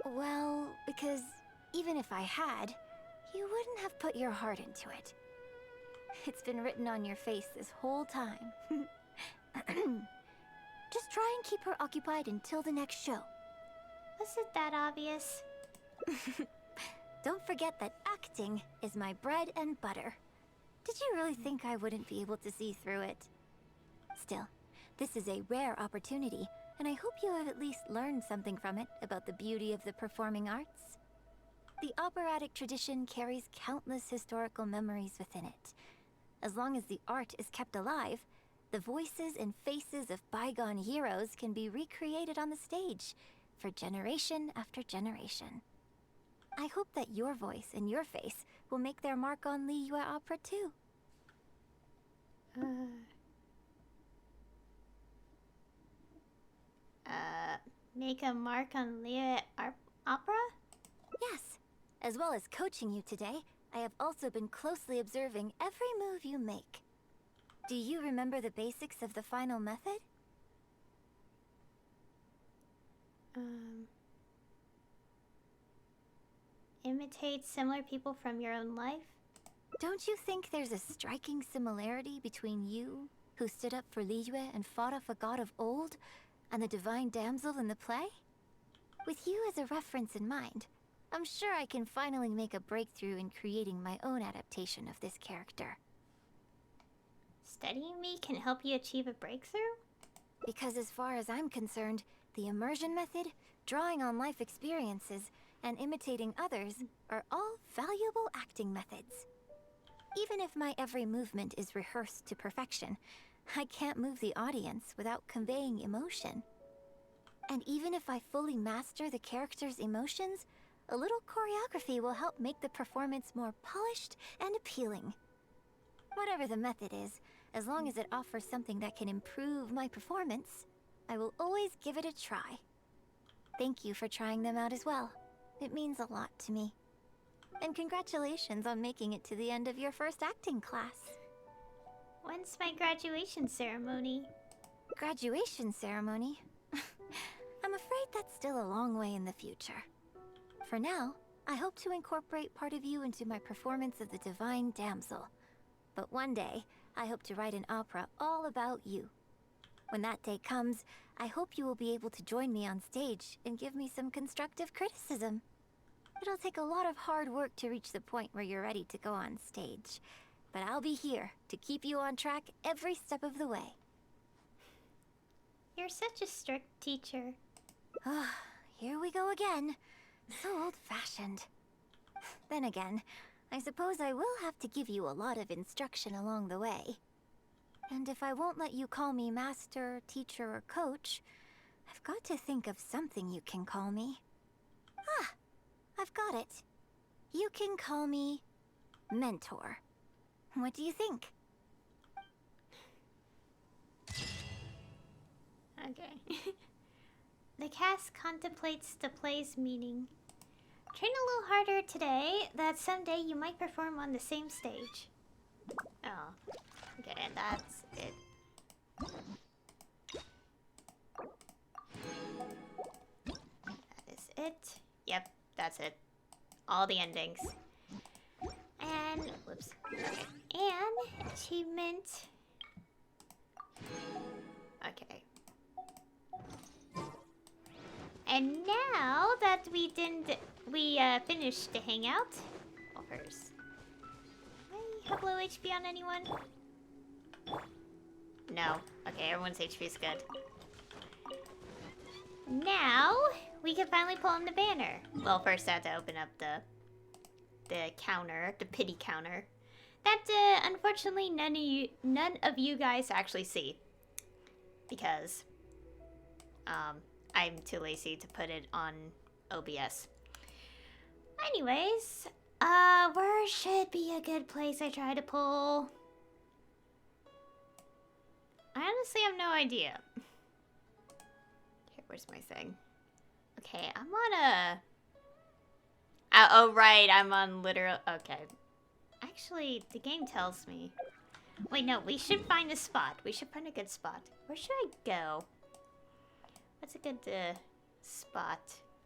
Well, because even if I had, you wouldn't have put your heart into it. It's been written on your face this whole time. Just try and keep her occupied until the next show. Was it that obvious? Don't forget that acting is my bread and butter. Did you really think I wouldn't be able to see through it? Still, this is a rare opportunity, and I hope you have at least learned something from it about the beauty of the performing arts. The operatic tradition carries countless historical memories within it. As long as the art is kept alive, the voices and faces of bygone heroes can be recreated on the stage for generation after generation. I hope that your voice and your face will make their mark on Liyue Opera too. Make a mark on Liyue Opera? Yes. As well as coaching you today, I have also been closely observing every move you make. Do you remember the basics of the final method? Imitate similar people from your own life? Don't you think there's a striking similarity between you, who stood up for Liyue and fought off a god of old, and the divine damsel in the play? With you as a reference in mind, I'm sure I can finally make a breakthrough in creating my own adaptation of this character. Studying me can help you achieve a breakthrough? Because as far as I'm concerned, the immersion method, drawing on life experiences, and imitating others are all valuable acting methods. Even if my every movement is rehearsed to perfection, I can't move the audience without conveying emotion. And even if I fully master the character's emotions, a little choreography will help make the performance more polished and appealing. Whatever the method is, as long as it offers something that can improve my performance, I will always give it a try. Thank you for trying them out as well. It means a lot to me. And congratulations on making it to the end of your first acting class. When's my graduation ceremony? Graduation ceremony? I'm afraid that's still a long way in the future. For now, I hope to incorporate part of you into my performance of the Divine Damsel. But one day, I hope to write an opera all about you. When that day comes, I hope you will be able to join me on stage and give me some constructive criticism. It'll take a lot of hard work to reach the point where you're ready to go on stage. But I'll be here to keep you on track every step of the way. You're such a strict teacher. Ah, here we go again. So old-fashioned. Then again, I suppose I will have to give you a lot of instruction along the way. And if I won't let you call me master, teacher, or coach, I've got to think of something you can call me. Ah, I've got it. You can call me mentor. What do you think? Okay. The cast contemplates the play's meaning. Train a little harder today, that someday you might perform on the same stage. Oh. Okay, that's it. That is it. Yep, that's it. All the endings. And, whoops. Okay. And, achievement. Okay. And now that we finished the hangout. Well, first. Do I have low HP on anyone? No. Okay, everyone's HP is good. Now, we can finally pull on the banner. Well, first I have to open up the counter, the pity counter. That, unfortunately, none of you guys actually see. Because, I'm too lazy to put it on OBS. Anyways, where should be a good place I try to pull? I honestly have no idea. Here, where's my thing? Okay, I'm on a... oh, right, I'm on literal... Okay. Actually, the game tells me... Wait, no, we should find a spot. We should find a good spot. Where should I go? What's a good spot?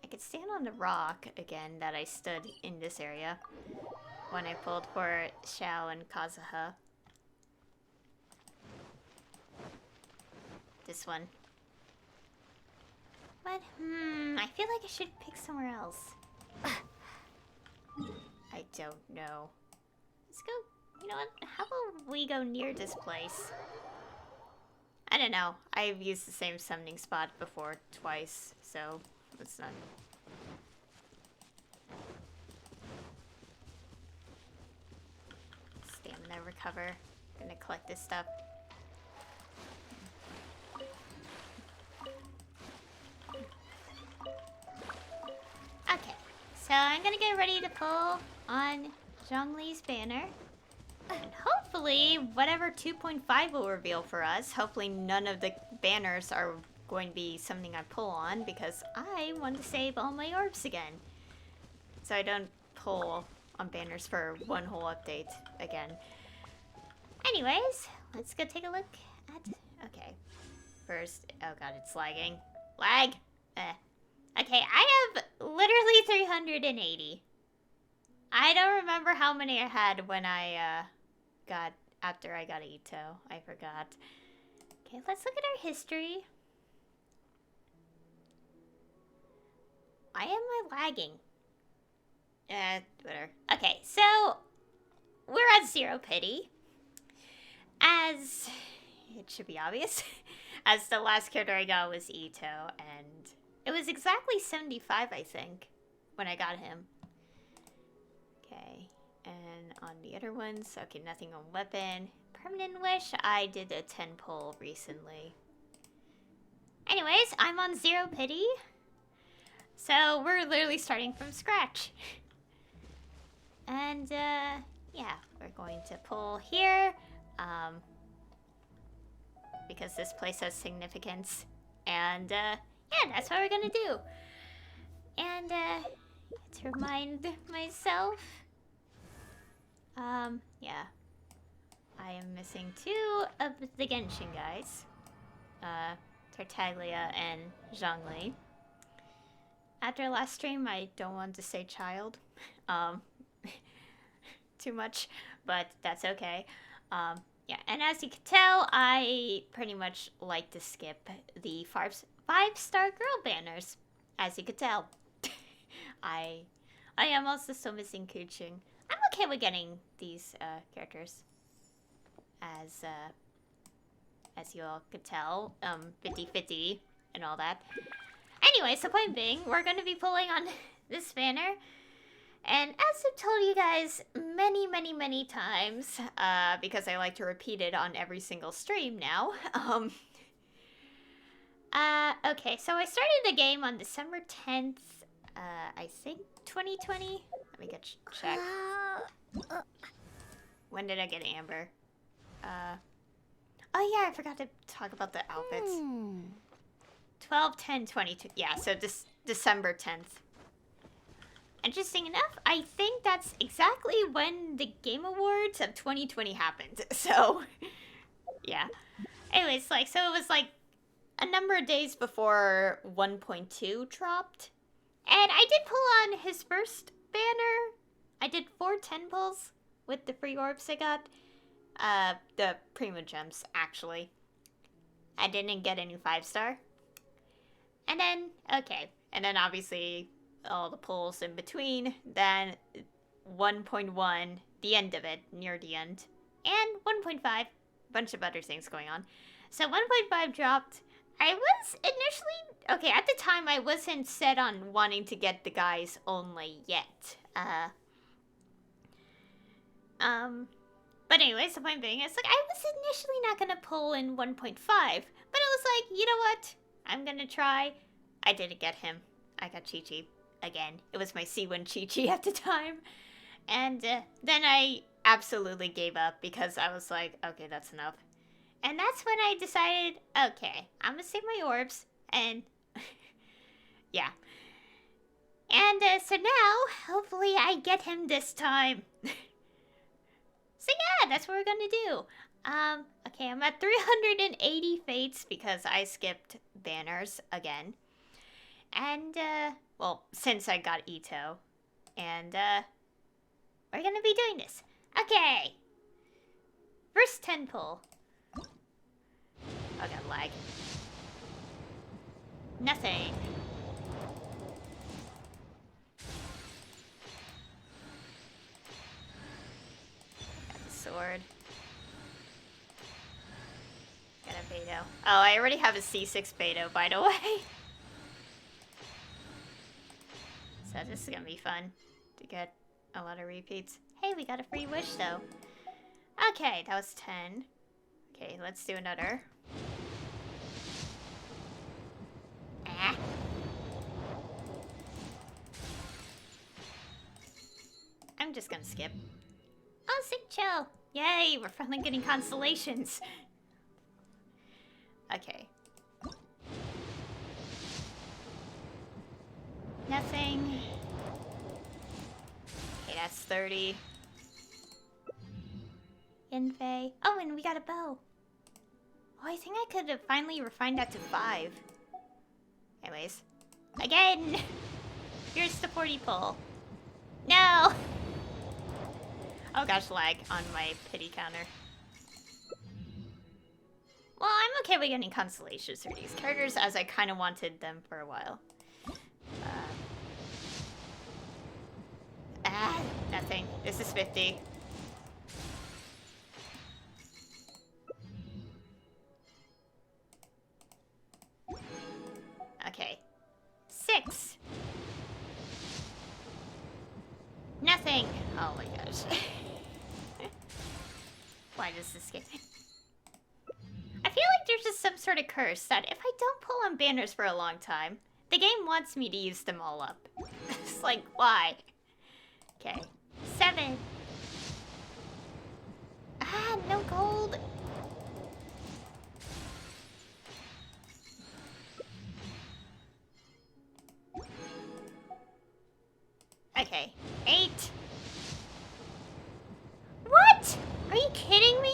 I could stand on the rock again that I stood in this area when I pulled for Xiao and Kazuha. This one. But, I feel like I should pick somewhere else. I don't know. Let's go, you know what? How about we go near this place? I don't know. I've used the same summoning spot before twice, so let's not. Stamina recover. Gonna collect this stuff. Okay, so I'm gonna get ready to pull on Zhongli's banner. And hopefully, whatever 2.5 will reveal for us, hopefully none of the banners are going to be something I pull on, because I want to save all my orbs again. So I don't pull on banners for one whole update again. Anyways, let's go take a look at... Okay. First... Oh god, it's lagging. Lag! Okay, I have literally 380. I don't remember how many I had when I, after I got Ito. I forgot. Okay, let's look at our history. Why am I lagging? Whatever. Okay, so we're at Zero Pity. As it should be obvious, as the last character I got was Ito, and it was exactly 75, I think, when I got him. Okay, and on the other ones, okay, nothing on weapon. Permanent Wish, I did a 10 pull recently. Anyways, I'm on Zero Pity. So we're literally starting from scratch. And, yeah, we're going to pull here. Because this place has significance. And, yeah, that's what we're gonna do. And, to remind myself. Yeah. I am missing 2 of the Genshin guys. Tartaglia and Zhongli. After last stream, I don't want to say child. Too much, but that's okay. Yeah, and as you can tell, I pretty much like to skip the 5-star girl banners, as you could tell. I am also still missing Kuching. I'm okay with getting these characters, as you all could tell, 50-50 and all that. Anyways, the point being, we're going to be pulling on this banner. And as I've told you guys many times, because I like to repeat it on every single stream now, okay, so I started the game on December 10th, I think 2020? Let me get check. When did I get Amber? Oh yeah, I forgot to talk about the outfits. 12/10/22. Yeah, so December 10th. Interesting enough, I think that's exactly when the Game Awards of 2020 happened. So, yeah. Anyways, like, so it was like a number of days before 1.2 dropped. And I did pull on his first banner. I did 4 10 pulls with the free orbs I got. The Primo Gems, actually. I didn't get any 5-star. And then, okay. And then obviously all the pulls in between. Then 1.1, the end of it, near the end. And 1.5, a bunch of other things going on. So 1.5 dropped. I was initially, okay, at the time I wasn't set on wanting to get the guys only yet. But anyways, the point being is, like, I was initially not gonna pull in 1.5, but it was like, you know what? I'm gonna try. I didn't get him. I got Chi-Chi again. It was my C1 Chi-Chi at the time. And then I absolutely gave up because I was like, okay, that's enough. And that's when I decided, okay, I'm gonna save my orbs, and yeah. And so now, hopefully I get him this time. So yeah, that's what we're gonna do. Okay, I'm at 380 fates because I skipped banners again. And, well, since I got Ito. And, we're gonna be doing this. Okay! First 10 pull. Oh, got lag. Nothing. Got the sword. Got a Beto. Oh, I already have a C6 Beto, by the way. So this is gonna be fun to get a lot of repeats. Hey, we got a free wish though. Okay, that was 10. Okay, let's do another. Ah. I'm just gonna skip. Oh, sick chill. Yay, we're finally getting constellations. Okay. Nothing. Okay, that's 30. Infei. Oh, and we got a bow. Oh, I think I could have finally refined that to 5. Anyways. Again! Here's the 40 pull. No! Oh gosh, lag on my pity counter. Well, I'm okay with getting constellations for these characters, as I kind of wanted them for a while. Ah, nothing. This is 50. Okay. 6. Nothing. Oh my gosh. Why does this get... I feel like there's just some sort of curse that if I don't pull on banners for a long time, the game wants me to use them all up. It's like, why? Okay. 7. Ah, no gold. Okay. 8. What? Are you kidding me?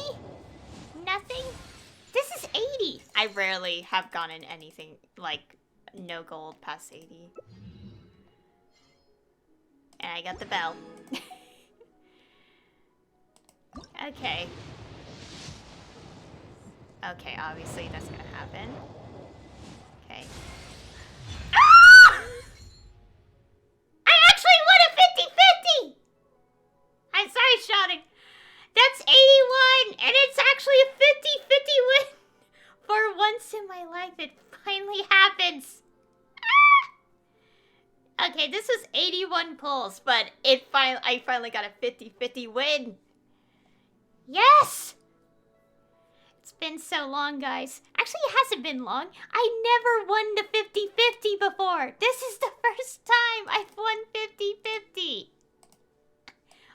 Nothing? This is 80. I rarely have gotten anything like no gold past 80. And I got the bell. Okay. Okay, obviously that's gonna happen. Okay. Ah! I actually won a 50-50! I'm sorry, shouting. That's 81, and it's actually a 50-50 win. For once in my life, it finally happens. Ah! Okay, this was 81 pulls, but I finally got a 50-50 win. Yes! It's been so long, guys. Actually, it hasn't been long. I never won the 50-50 before. This is the first time I've won 50-50.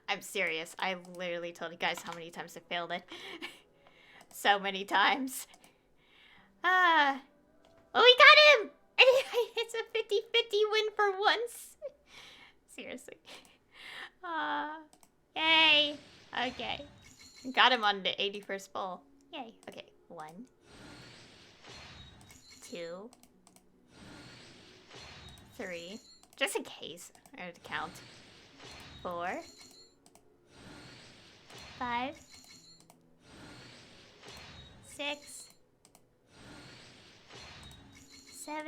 I'm serious. I literally told you guys how many times I failed it. So many times. Oh, we got him! It's a 50-50 win for once. Seriously. Yay. Okay. Got him on the 81st bowl. Yay. Okay. 1. 2. 3. Just in case. I have to count. 4. 5. 6. 7.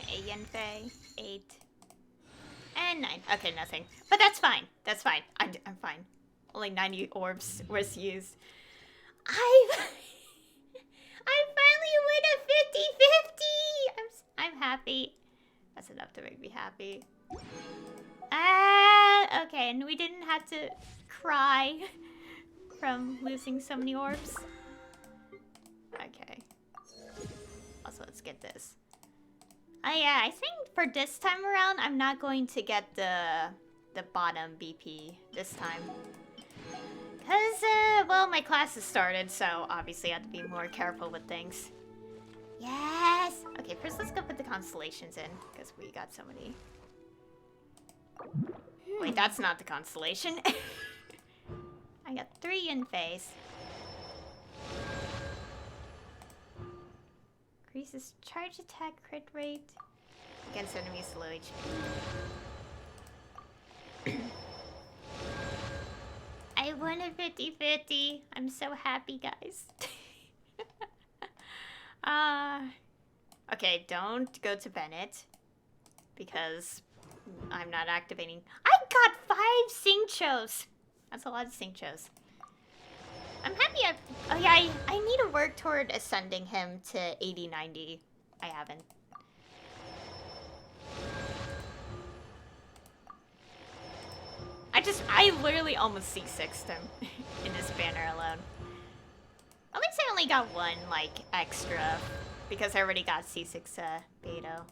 8. 8. And 9. Okay, nothing. But that's fine. That's fine. I'm fine. Only 90 orbs was used. I finally win a 50-50! I'm happy. That's enough to make me happy. Okay, and we didn't have to cry from losing so many orbs. Okay. Also, let's get this. Oh yeah, I think for this time around, I'm not going to get the bottom BP this time. Because, well, my class has started, so obviously I have to be more careful with things. Yes! Okay, first let's go put the constellations in, because we got so many. Wait, that's not the constellation. I got 3 in phase. Increases charge attack crit rate against enemies low HP. I won a 50-50. I'm so happy, guys. Okay, don't go to Bennett. Because I'm not activating. I got 5 Singchos. That's a lot of Singchos. I'm happy oh yeah, I need to work toward ascending him to 80-90. I haven't. I literally almost C6'd him in this banner alone. At least I only got 1, like, extra. Because I already got C6 Beto.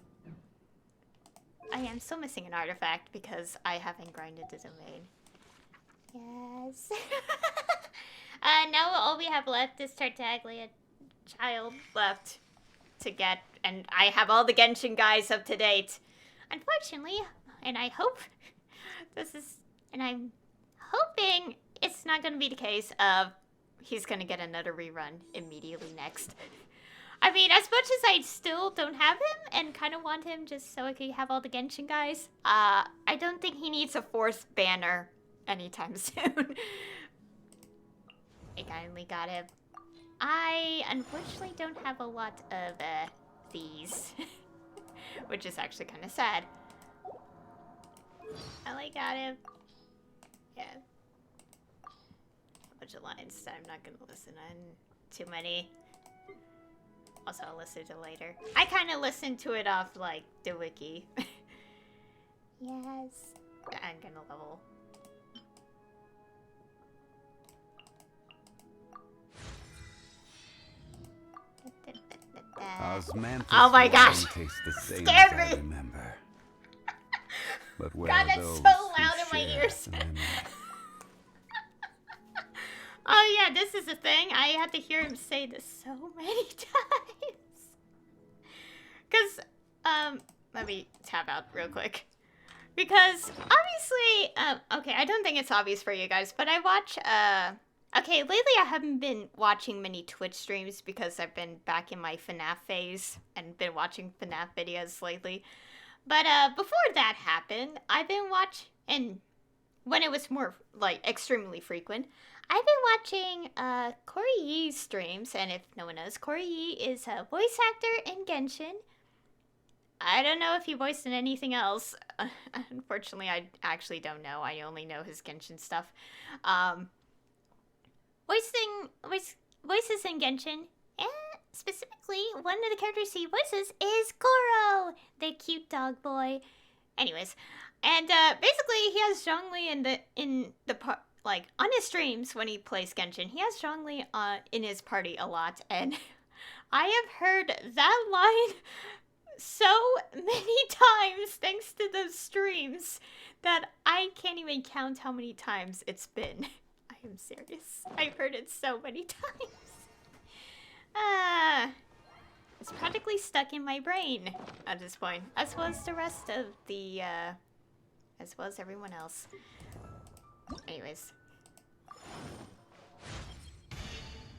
Oh yeah, I'm still missing an artifact because I haven't grinded the domain. Yes. Now all we have left is Tartaglia Childe left to get, and I have all the Genshin guys up to date. Unfortunately, and I hope I'm hoping it's not going to be the case of he's going to get another rerun immediately next. I mean, as much as I still don't have him and kind of want him just so I can have all the Genshin guys, I don't think he needs a 4th banner anytime soon. I finally got him. I unfortunately don't have a lot of these, which is actually kind of sad. Finally got him. Yeah. A bunch of lines that I'm not gonna listen on. Too many. Also, I'll listen to later. I kind of listened to it off, like, the wiki. Yes. I'm gonna level. Osmanthus Oh my gosh! tastes the same Scared as I me! remember. But where God, are that's those so who loud in my share ears. the memory? Oh yeah, this is a thing. I had to hear him say this so many times. Cause, let me tap out real quick. Because, obviously, okay, I don't think it's obvious for you guys, but I watch, okay, lately I haven't been watching many Twitch streams because I've been back in my FNAF phase and been watching FNAF videos lately. But, before that happened, I've been watching, and when it was more, like, extremely frequent, I've been watching, Corey Yee's streams, and if no one knows, Corey Yee is a voice actor in Genshin. I don't know if he voiced in anything else. Unfortunately, I actually don't know. I only know his Genshin stuff. Voices in Genshin, and specifically, one of the characters he voices is Goro, the cute dog boy. Anyways, and basically he has Zhongli in the part, like on his streams when he plays Genshin. He has Zhongli in his party a lot, and I have heard that line so many times thanks to those streams that I can't even count how many times it's been. I am serious. I've heard it so many times. It's practically stuck in my brain at this point, as well as the rest of the, as well as everyone else. Anyways.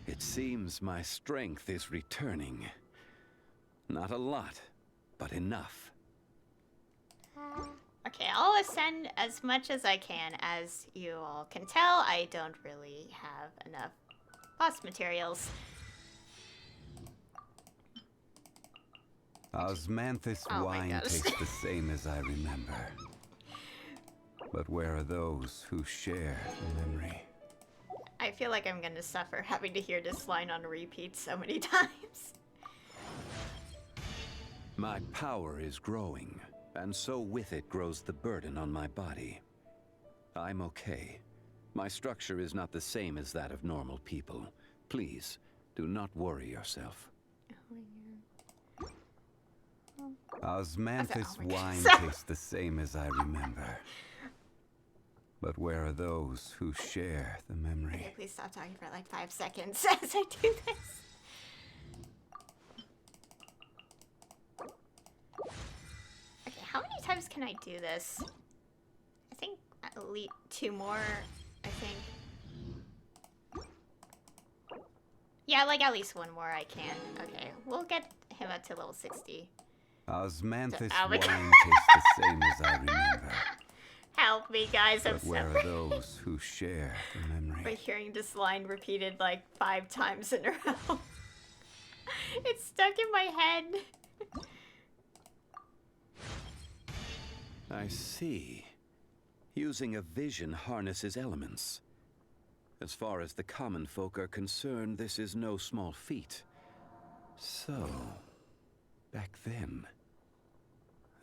It seems my strength is returning. Not a lot, but enough. Okay, I'll ascend as much as I can. As you all can tell, I don't really have enough boss materials. Osmanthus Oh my wine gosh. tastes the same as I remember. But where are those who share the memory? I feel like I'm gonna suffer having to hear this line on repeat so many times. My power is growing, and so with it grows the burden on my body. I'm okay. My structure is not the same as that of normal people. Please, do not worry yourself. Osmanthus Oh my wine God. tastes the same as I remember. But where are those who share the memory? Okay, please stop talking for like 5 seconds as I do this. Okay, how many times can I do this? I think at least 2 more, I think. Yeah, like at least 1 more I can. Okay, we'll get him up to level 60. Osmanthus Oh my wine God. tastes the same as I remember. Help me, guys, I'm But where are suffering. those who share the By memory? hearing this line repeated like 5 times in a row. It's stuck in my head. I see. Using a vision harnesses elements. As far as the common folk are concerned, this is no small feat. So, back then,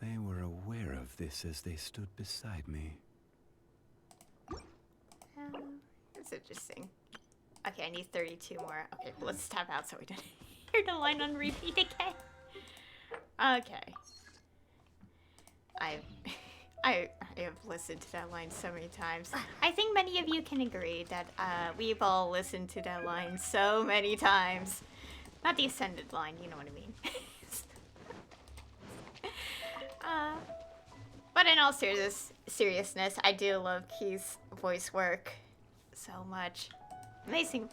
they were aware of this as they stood beside me. That's interesting. Okay, I need 32 more. Okay, let's tap out so we don't hear the line on repeat again. Okay. I have listened to that line so many times. I think many of you can agree that we've all listened to that line so many times. Not the ascended line, you know what I mean. But in all seriousness, I do love Key's voice work so much. Amazing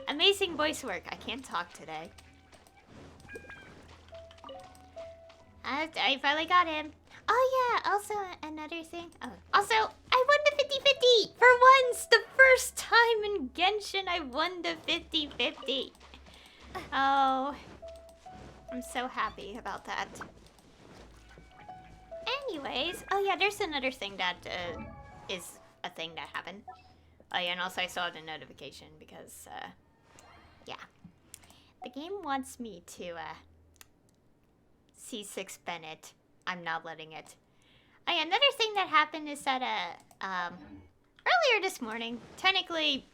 amazing voice work. I can't talk today. I finally got him. Oh yeah, also another thing. Oh, also, I won the 50-50! For once, the first time in Genshin I won the 50-50. Oh, I'm so happy about that. Anyways, oh yeah, there's another thing that is a thing that happened. Oh yeah, and also I saw the notification because, yeah. The game wants me to, C6 Bennett. I'm not letting it. Oh yeah, another thing that happened is that, earlier this morning, technically,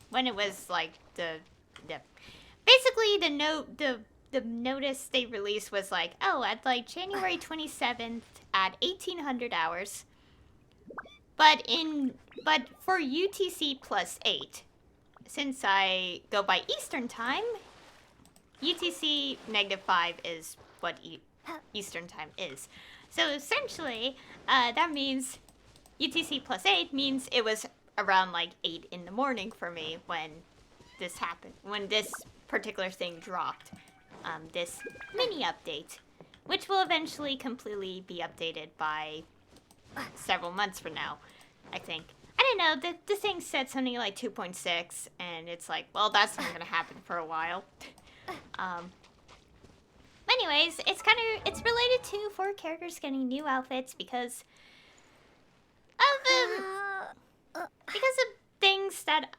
when it was, like, basically the notice they released was like, oh, at, like, January 27th at 1800 hours. But for UTC plus 8, since I go by Eastern time, UTC -5 is what Eastern time is. So essentially, that means UTC plus 8 means it was around like 8 in the morning for me when this happened, when this particular thing dropped. This mini update, which will eventually completely be updated by several months from now, I think. I don't know, the thing said something like 2.6, and it's like, well, that's not gonna happen for a while. Anyways, it's related to 4 characters getting new outfits because of things that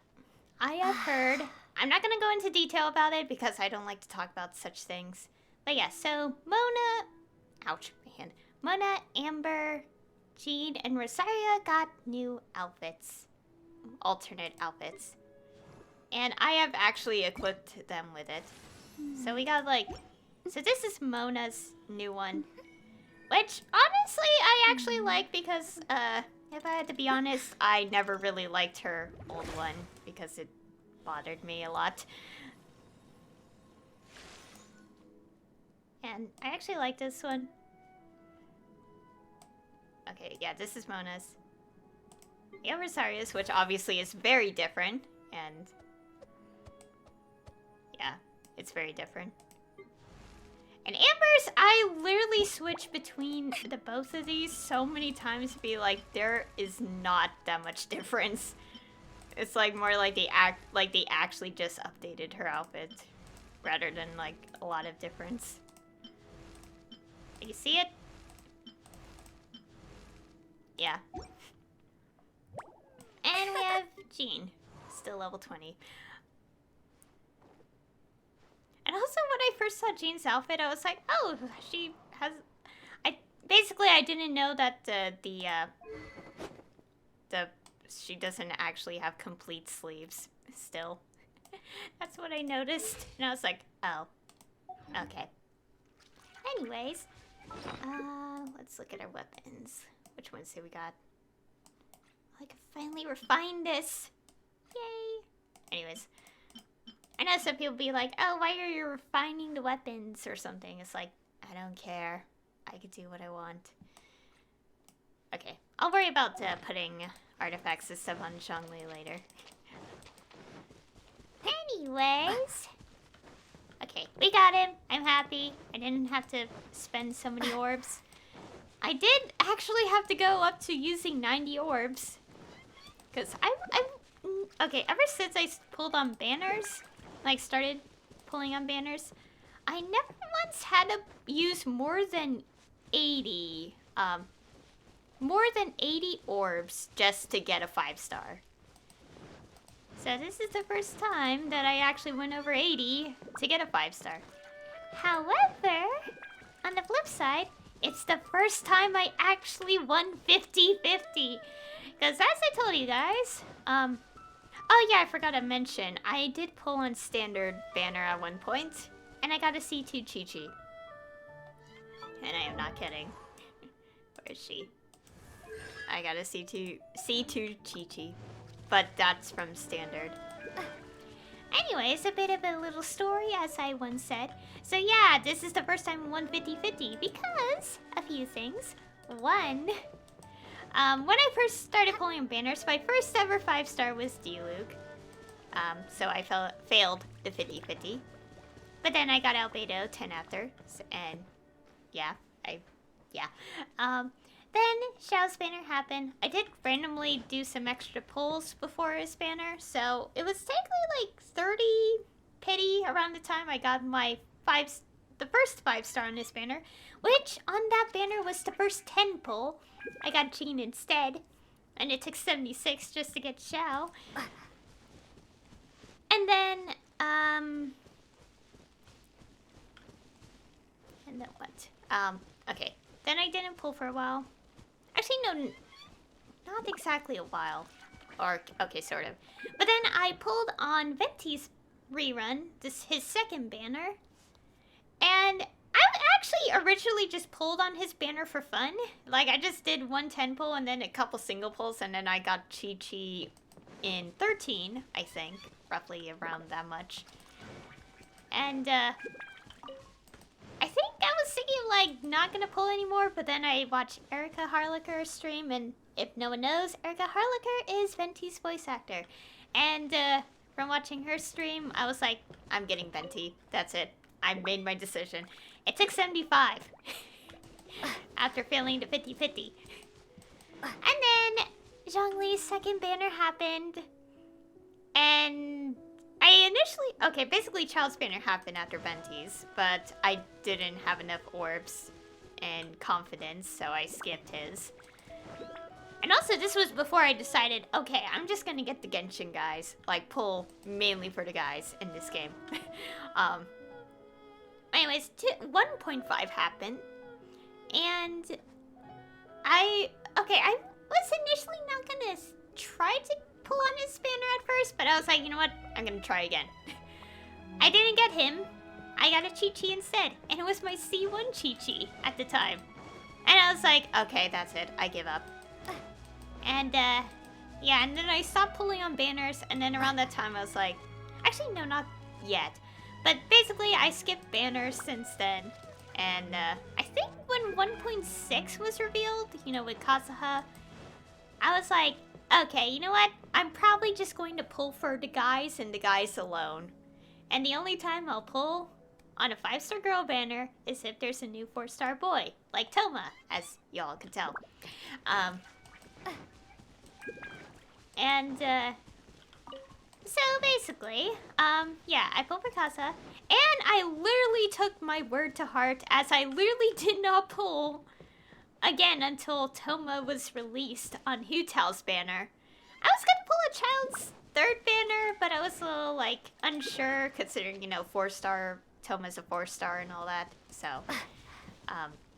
I have heard. I'm not gonna go into detail about it because I don't like to talk about such things. But yeah, so Mona, Amber, Jean, and Rosaria got new outfits. Alternate outfits. And I have actually equipped them with it. So we got like... So this is Mona's new one. Which, honestly, I actually like because, if I had to be honest, I never really liked her old one because it bothered me a lot. And I actually like this one. Okay, yeah, this is Mona's. We have Rosaria's, which obviously is very different, and... yeah, it's very different. And Amber's, I literally switch between the both of these so many times to be like, there is not that much difference. It's like more like they actually just updated her outfit rather than like a lot of difference. You see it? Yeah. And we have Jean, still level 20. And also when I first saw Jean's outfit, I was like, oh, she has... Basically, I didn't know that she doesn't actually have complete sleeves still. That's what I noticed. And I was like, oh, okay. Anyways, let's look at our weapons. Which ones do we got? I can finally refine this. Yay. Anyways. I know some people be like, oh, why are you refining the weapons or something? It's like, I don't care. I can do what I want. Okay. I'll worry about putting artifacts and stuff on Zhongli later. Anyways. Okay, we got him. I'm happy. I didn't have to spend so many orbs. I did actually have to go up to using 90 orbs. Because okay, ever since I pulled on banners, like started pulling on banners, I never once had to use more than 80 orbs just to get a 5-star. So this is the first time that I actually went over 80 to get a 5-star. However, on the flip side, it's the first time I actually won 50-50. Because as I told you guys, oh yeah, I forgot to mention, I did pull on standard banner at one point, and I got a C2 Chi-Chi. And I am not kidding. Where is she? I got a C2 Chi-Chi, but that's from standard. Anyways, a bit of a little story, as I once said. So yeah, this is the first time I won 50-50 because a few things. One, when I first started pulling banners, my first ever 5-star was Diluc. So I failed the 50-50. But then I got Albedo 10 after, and yeah, then Xiao's banner happened. I did randomly do some extra pulls before his banner, so it was technically like 30 pity around the time I got my the first 5-star on this banner, which on that banner was the first 10 pull. I got Jean instead, and it took 76 just to get Xiao. And then, and then what? Okay. Then I didn't pull for a while. Actually, no, not exactly a while. Or, okay, sort of. But then I pulled on Venti's rerun, his second banner. And I actually originally just pulled on his banner for fun. Like, I just did 1 10 pull and then a couple single pulls, and then I got Chi-Chi in 13, I think. Roughly around that much. And, I think I was thinking, like, not gonna pull anymore, but then I watched Erica Harlacher stream, and if no one knows, Erica Harlacher is Venti's voice actor. And, from watching her stream, I was like, I'm getting Venti. That's it. I made my decision. It took 75. After failing to 50-50. And then, Zhongli's second banner happened. And I initially... Okay, basically Child's banner happened after Venti's, but I didn't have enough orbs and confidence, so I skipped his. And also, this was before I decided, okay, I'm just gonna get the Genshin guys. Like, pull mainly for the guys in this game. Anyways, 1.5 happened. And I was initially not gonna try to pull on his banner at first, but I was like, you know what? I'm gonna try again. I didn't get him. I got a Chi-Chi instead, and it was my C1 Chi-Chi at the time. And I was like, okay, that's it. I give up. And, yeah, and then I stopped pulling on banners, and then around that time I was like, actually, no, not yet. But basically, I skipped banners since then. And, I think when 1.6 was revealed, you know, with Kazuha, I was like, okay, you know what? I'm probably just going to pull for the guys and the guys alone. And the only time I'll pull on a 5-star girl banner is if there's a new 4-star boy, like Toma, as y'all can tell. So basically, yeah, I pulled for Kazuha, and I literally took my word to heart, as I literally did not pull again until Toma was released on Hu Tao's banner. I was gonna pull a Child's third banner, but I was a little, like, unsure, considering, you know, 4-star, Toma's a 4-star and all that, so,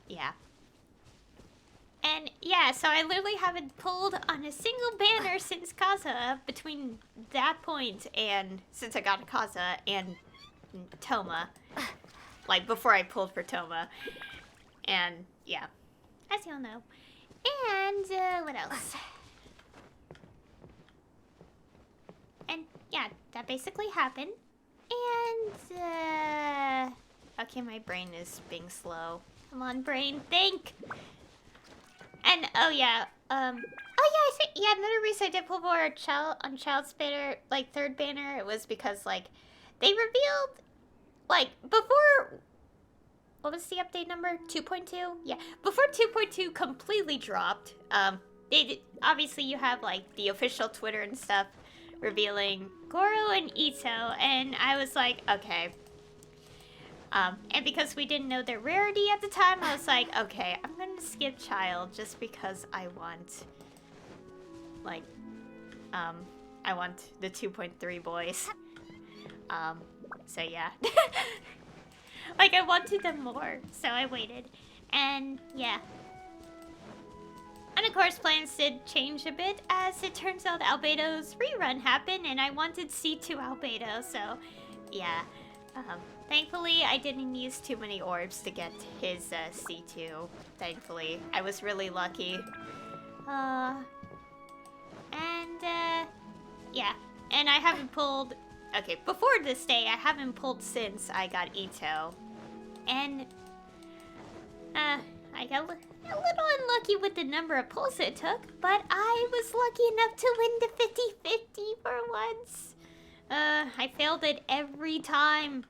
yeah. And, yeah, so I literally haven't pulled on a single banner since Kazuha, between that point and since I got a Kazuha and Toma. Like, before I pulled for Toma. And, yeah. As you all know. And, what else? And, yeah, that basically happened. And, okay, my brain is being slow. Come on, brain, think! And, oh yeah, I think, yeah, another reason I did pull for on Child's banner, like, third banner, it was because, like, they revealed, like, before, what was the update number? 2.2? Yeah, before 2.2 completely dropped, they did, obviously you have, like, the official Twitter and stuff revealing Goro and Ito, and I was like, okay. And because we didn't know their rarity at the time, I was like, okay, I'm gonna skip Child just because I want, like, I want the 2.3 boys. So yeah. Like, I wanted them more, so I waited. And, yeah. And of course, plans did change a bit, as it turns out Albedo's rerun happened, and I wanted C2 Albedo, so, yeah. Thankfully, I didn't use too many orbs to get his C2. Thankfully, I was really lucky. Yeah. And I haven't pulled... Okay, before this day, I haven't pulled since I got Ito. And... I got a little unlucky with the number of pulls it took, but I was lucky enough to win the 50-50 for once. I failed it every time.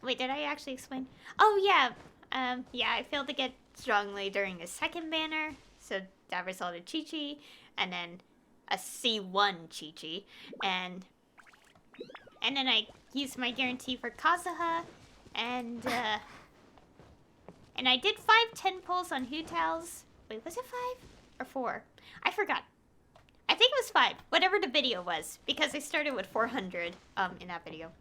Wait, did I actually explain? Oh, yeah. Yeah, I failed to get Zhongli during the second banner, so that resulted Chi-Chi, and then a C1 Chi-Chi, and then I used my guarantee for Kazuha, And I did 5 10 pulls on Hu Tao's. Wait, was it 5 or 4? I forgot. I think it was 5, whatever the video was, because I started with 400 in that video.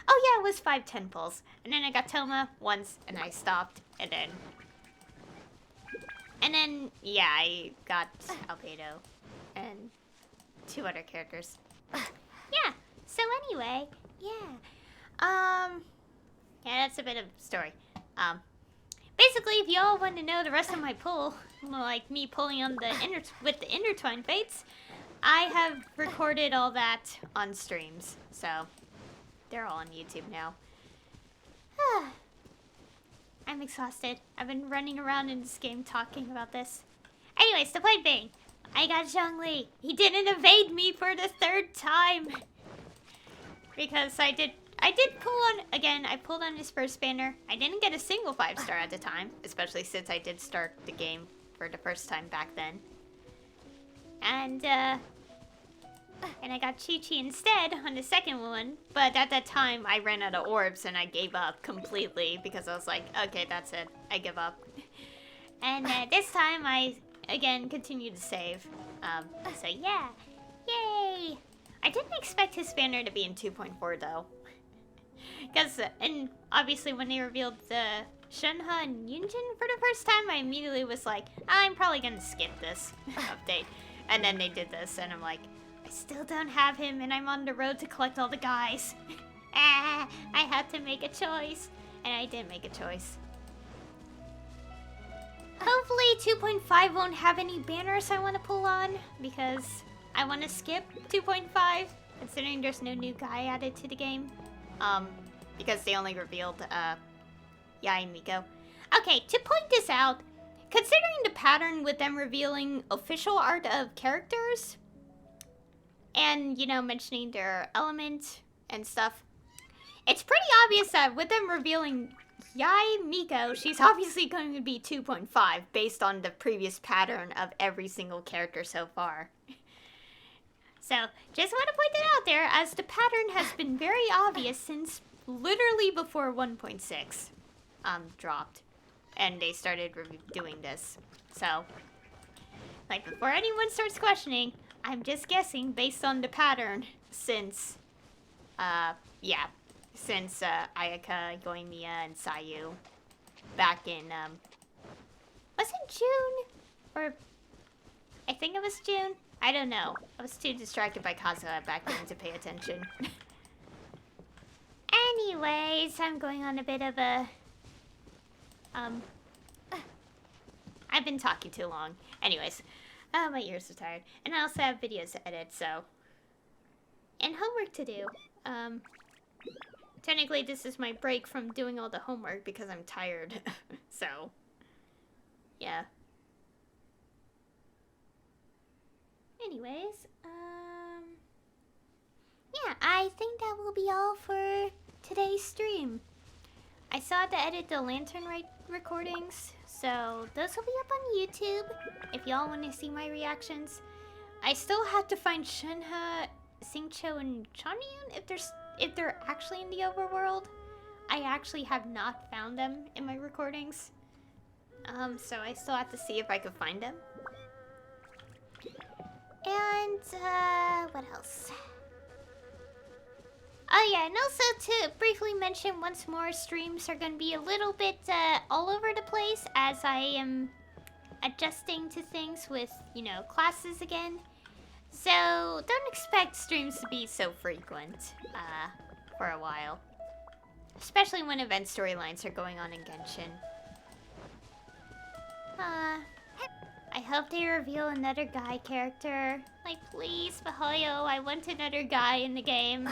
Oh yeah, it was 5 10 pulls. And then I got Toma once, and I stopped, and then yeah, I got Albedo and 2 other characters. Yeah. So anyway, yeah. Yeah, that's a bit of a story. Basically, if y'all want to know the rest of my pull, like me pulling on the with the intertwined fates, I have recorded all that on streams, so they're all on YouTube now. I'm exhausted. I've been running around in this game talking about this. Anyways, to play Bing, I got Zhongli. He didn't evade me for the 3rd time. Because I did pull on, again, I pulled on his first banner. I didn't get a single 5-star at the time, especially since I did start the game for the first time back then. And I got Chi-Chi instead on the second one, but at that time I ran out of orbs and I gave up completely because I was like, okay, that's it, I give up. And this time I, again, continued to save. So yeah, yay! I didn't expect his banner to be in 2.4 though. Because, and obviously when they revealed the Shenhe and Yunjin for the first time, I immediately was like, I'm probably gonna skip this update. And then they did this, and I'm like, I still don't have him, and I'm on the road to collect all the guys. I had to make a choice, and I did make a choice. Hopefully 2.5 won't have any banners I want to pull on, because I want to skip 2.5, considering there's no new guy added to the game. Because they only revealed, Yai and Miko. Okay, to point this out, considering the pattern with them revealing official art of characters, and, you know, mentioning their element and stuff, it's pretty obvious that with them revealing Yai Miko, she's obviously going to be 2.5 based on the previous pattern of every single character so far. So, just want to point that out there, as the pattern has been very obvious since literally before 1.6 dropped. And they started doing this. So, like, before anyone starts questioning, I'm just guessing based on the pattern since, yeah, since Ayaka, Goimiya, and Sayu back in, was it June? Or, I think it was June? I don't know. I was too distracted by Kazuha back then to pay attention. Anyways, I'm going on a bit of a, I've been talking too long. Anyways, my ears are tired. And I also have videos to edit, so. And homework to do. Technically this is my break from doing all the homework because I'm tired. So, yeah. Anyways, yeah, I think that will be all for today's stream. I still have to edit the lantern recordings, so those will be up on YouTube if y'all want to see my reactions. I still have to find Shenhe, Xingqiu, and Chanyun if they're actually in the overworld. I actually have not found them in my recordings. So I still have to see if I could find them. And, what else? Oh yeah, and also to briefly mention once more, streams are gonna be a little bit, all over the place as I am adjusting to things with, you know, classes again. So, don't expect streams to be so frequent, for a while. Especially when event storylines are going on in Genshin. I hope they reveal another guy character. Like, please, Bahoyo, I want another guy in the game.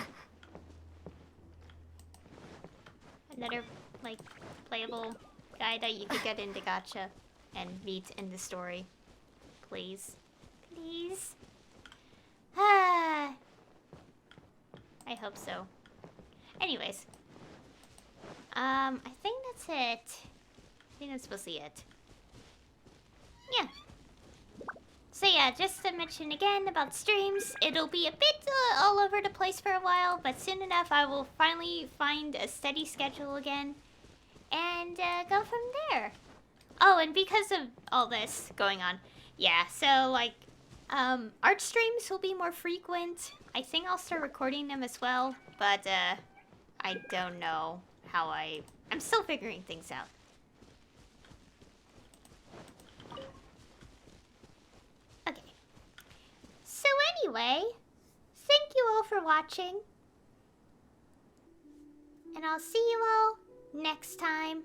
Another, like, playable guy that you could get into gacha and meet in the story. Please. Please. I hope so. Anyways. I think that's it. I think that's mostly it. Yeah. So yeah, just to mention again about streams, it'll be a bit all over the place for a while, but soon enough I will finally find a steady schedule again. and go from there. Oh, and because of all this going on, yeah, so like, art streams will be more frequent. I think I'll start recording them as well, but I don't know how I'm still figuring things out. Okay. So anyway, thank you all for watching. And I'll see you all next time.